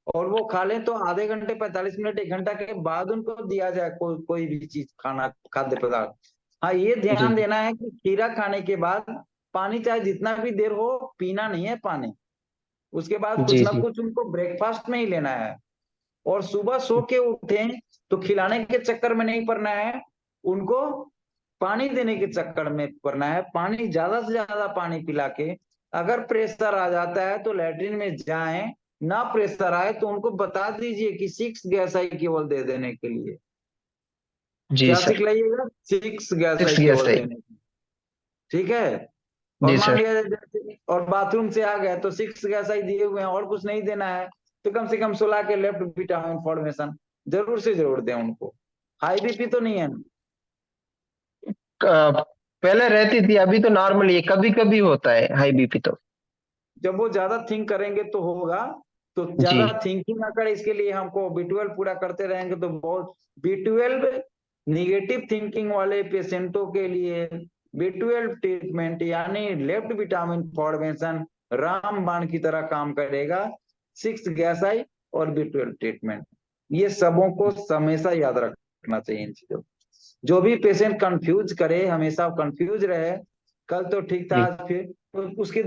और वो खा लें। तो आधे घंटे 45 मिनट 1 घंटा के बाद उनको दिया जाए कोई भी चीज, खाना, खाद्य पदार्थ। हाँ, ये जी ध्यान देना है कि खीरा खाने के बाद पानी चाहे जितना भी देर हो, पीना नहीं है पानी। उसके बाद कुछ जी ना जी कुछ उनको ब्रेकफास्ट में ही लेना है। और सुबह सो के उठें तो खिलाने के चक्कर में नहीं पड़ना है उनको, पानी देने के चक्कर में पड़ना है। पानी ज्यादा से ज्यादा पानी पिला के, अगर प्रेशर आ जाता है तो लैट्रिन में जाएं, ना प्रेशर आए तो उनको बता दीजिए कि 6 गैस आई केवल दे देने के लिए। जी क्या सर। सिखलाइएगा? 6 गैस आई 6 केवल सही। देने के लिए। ठीक है। और जी मान सर। लिया जैसे और बाथरूम से आ गए तो 6 गैस आई दिए हुए हैं और कुछ नहीं देना है, तो कम से कम 16 के लेफ्ट विटामिन फॉर्मेशन जरूर से जरूर दें उनको। हाई बीपी तो नहीं है ना? पहले रहती थी, अभी तो नॉर्मल है, कभी कभी होता है हाई बीपी तो। जब वो ज्यादा थिंक करेंगे तो होगा। तो जी ज्यादा थिंकिंग ना करे, इसके लिए हमको B12 पूरा करते रहेंगे तो बहुत। B12 निगेटिव थिंकिंग वाले पेशेंटों के लिए B12 ट्रीटमेंट यानी लेफ्ट विटामिन फॉर्मेशन रामबाण की तरह काम करेगा। 6 गैस आई और B12 ट्रीटमेंट, ये सबों को हमेशा याद रखना चाहिए इन चीजों। जो भी पेशेंट कंफ्यूज करे, हमेशा कंफ्यूज रहे। कल तो ठीक था, जी आज फिर, तो उसके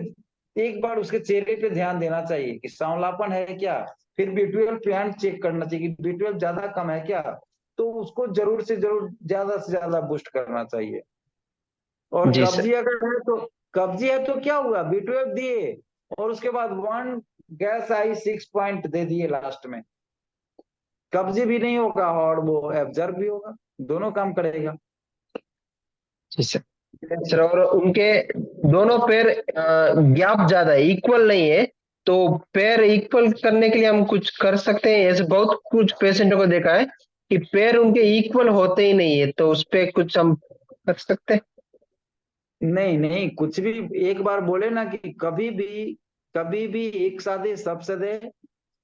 एक बार उसके चेहरे पे ध्यान देना चाहिए कि सांवलापन है क्या। फिर B12 प्लांट चेक करना चाहिए कि B12 ज्यादा कम है क्या, तो उसको जरूर से जरूर ज्यादा से ज्यादा बूस्ट करना चाहिए। और जी सर। कब्जी है तो क्या हुआ, B12 दिए और उसके बाद 1 गैस आई 6 पॉइंट दे दिए लास्ट में, कब्जी भी नहीं होगा और वो एब्जर्व भी होगा, दोनों काम करेगा। जी सर। सर और उनके दोनों पैर गैप ज्यादा है, इक्वल नहीं है, तो पैर इक्वल करने के लिए हम कुछ कर सकते हैं? ऐसे बहुत कुछ पेशेंटों को देखा है कि पैर उनके इक्वल होते ही नहीं है, तो उस पे कुछ हम कर सकते हैं? नहीं नहीं, कुछ भी, एक बार बोले ना कि कभी भी एक सादे सब सदे,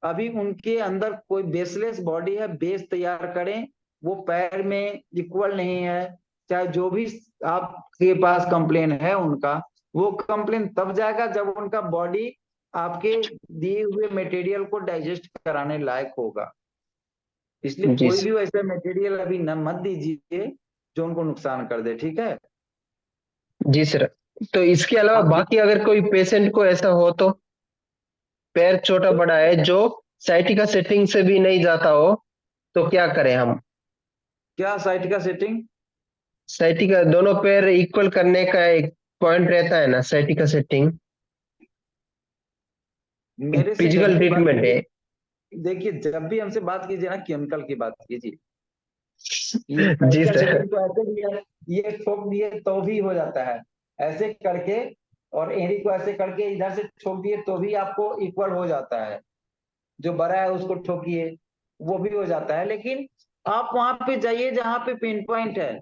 अभी उनके अंदर कोई बेसलेस बॉडी है, बेस तैयार करें, वो पैर में इक्वल नहीं है, चाहे जो भी आपके पास कंप्लेन है उनका, वो कंप्लेन तब जाएगा जब उनका बॉडी आपके दिए हुए मटेरियल को डाइजेस्ट कराने लायक होगा। इसलिए जी कोई सर। भी वैसा मटेरियल अभी न मत दीजिए जो उनको नुकसान कर दे, ठीक है। जी सर। तो इसके अलावा आप बाकी अगर कोई पेशेंट को ऐसा हो तो, पैर छोटा बड़ा है जो साइटिका सेटिंग से भी नहीं जाता हो, तो क्या करें हम? क्या साइट का सेटिंग? साइटिका दोनों पैर इक्वल करने का एक पॉइंट रहता है ना, साइटिका सेटिंग मेरे से जब फिजिकल भी बात ट्रीटमेंट है। कीजिए, देखिए जब भी हमसे बात कीजिए ना, केमिकल की बात कीजिए। ये जी साइड का सर। सेटिंग तो ऐसे भी है, ये ठोक दिए तो भी हो जाता है, ऐसे करके, और एड़ी को ऐसे करके इधर से ठोक दिए तो भी आपको इक्वल हो जाता है। जो बड़ा है उसको ठोकिए, वो भी हो जाता है। लेकिन आप वहां पे जाइए जहां पे पेन पॉइंट है,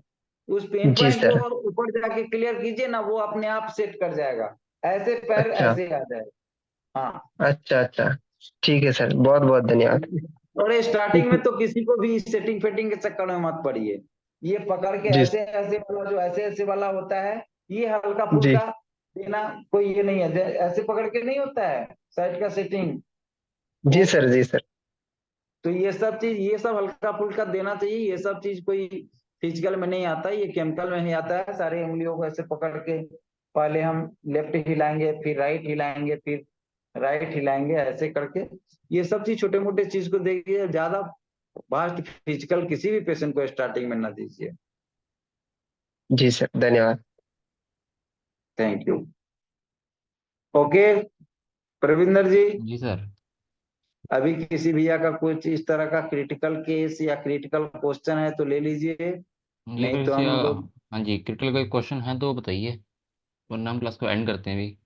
उस पेन जी पॉइंट को सर। ऊपर जाके क्लियर कीजिए ना, वो अपने आप सेट कर जाएगा। ऐसे पैर अच्छा ऐसे आ जाए। हाँ। अच्छा अच्छा, ठीक है सर, बहुत बहुत धन्यवाद। और स्टार्टिंग में तो किसी को भी सेटिंग फेटिंग के चक्कर में मत पड़िए। ये पकड़ के जी ऐसे ऐसे वाला, जो ऐसे ऐसे वाला होता है, ये हल्का जी फुल्का देना कोई ये नहीं है। ऐसे पकड़ के नहीं होता है साइड का सेटिंग, जी वो सर। जी सर। तो ये सब चीज, ये सब हल्का फुल्का देना चाहिए। ये सब चीज कोई फिजिकल में नहीं आता, ये केमिकल में ही आता है। सारे उंगलियों को ऐसे पकड़ के पहले हम लेफ्ट हिलाएंगे, फिर राइट हिलाएंगे, फिर राइट हिलाएंगे, ऐसे करके ये सब चीज छोटे मोटे चीज को देखिए। ज्यादा फास्ट फिजिकल किसी भी पेशेंट को स्टार्टिंग में ना दीजिए। जी सर, धन्यवाद। Thank you. Okay Pravinder ji, जी सर। अभी किसी भैया का कुछ इस तरह का क्रिटिकल केस या क्रिटिकल क्वेश्चन है तो ले लीजिए, जी नहीं अगर तो इसे हम लोग हाँ जी, क्रिटिकल कोई क्वेश्चन है तो बताइए, वरना हम क्लास को एंड करते हैं अभी।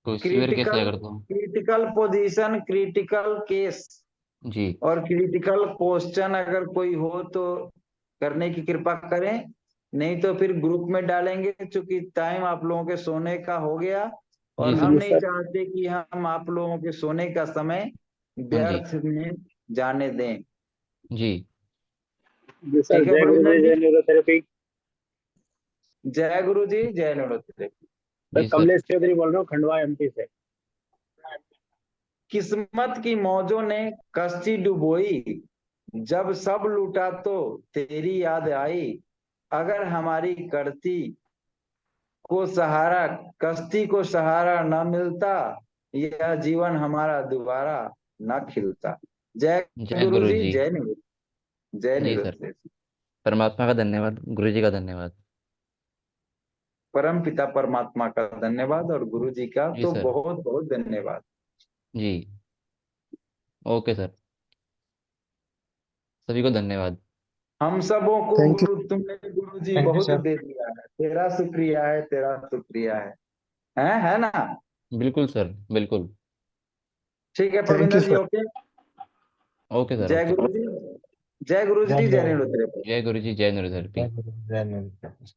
कोई सीवियर केस क्रिटिकल लिया करता हूँ। क्रिटिकल पोजीशन, क्रिटिकल केस जी और क्रिटिकल क्वेश्चन अगर कोई हो तो करने की कृपा करें, नहीं तो फिर ग्रुप में डालेंगे। क्योंकि टाइम आप लोगों के सोने का हो गया, जी और सर। हम नहीं चाहते कि हम आप लोगों के सोने का समय हाँ जी। व्यर्थ में जाने दें। जी जी सर, ठीक है जय गुरु प्रवीण जी, जी, जय न्यूरोथेरेपी। जय गुरु जी, जय न्यूरोथेरेपी। सर जी सर। कमलेश चौधरी बोल रहा हूँ, खंडवा एमपी से। किस्मत की मौजों ने कश्ती डुबोई, जब सब लूटा तो तेरी याद आई। अगर हमारी करती को सहारा, कश्ती को सहारा न मिलता, यह जीवन हमारा दोबारा न खिलता। जय जय गुरु गुरु जी, जी। जय निवृत्त, जय जी सर। निवृत्त। परमात्मा का धन्यवाद, गुरु जी का धन्यवाद। परम पिता परमात्मा का धन्यवाद, और गुरु जी का जी तो सर। बहुत बहुत धन्यवाद। जी ओके सर, सभी को धन्यवाद। हम सबों को थैंक यू। गुरु, तुमने गुरु जी थैंक यू बहुत सर। दे दिया है। तेरा शुक्रिया है, तेरा शुक्रिया है ना। बिल्कुल सर, बिल्कुल। ठीक है thank you Pravinder ji, sir. Okay. Okay sir, जय ओके। गुरु जी, जय गुरु जी, जय जय निवृत्त। जय गुरु जी, जय नृत्यपि। गुरु, जय न्यूरोथेरेपी।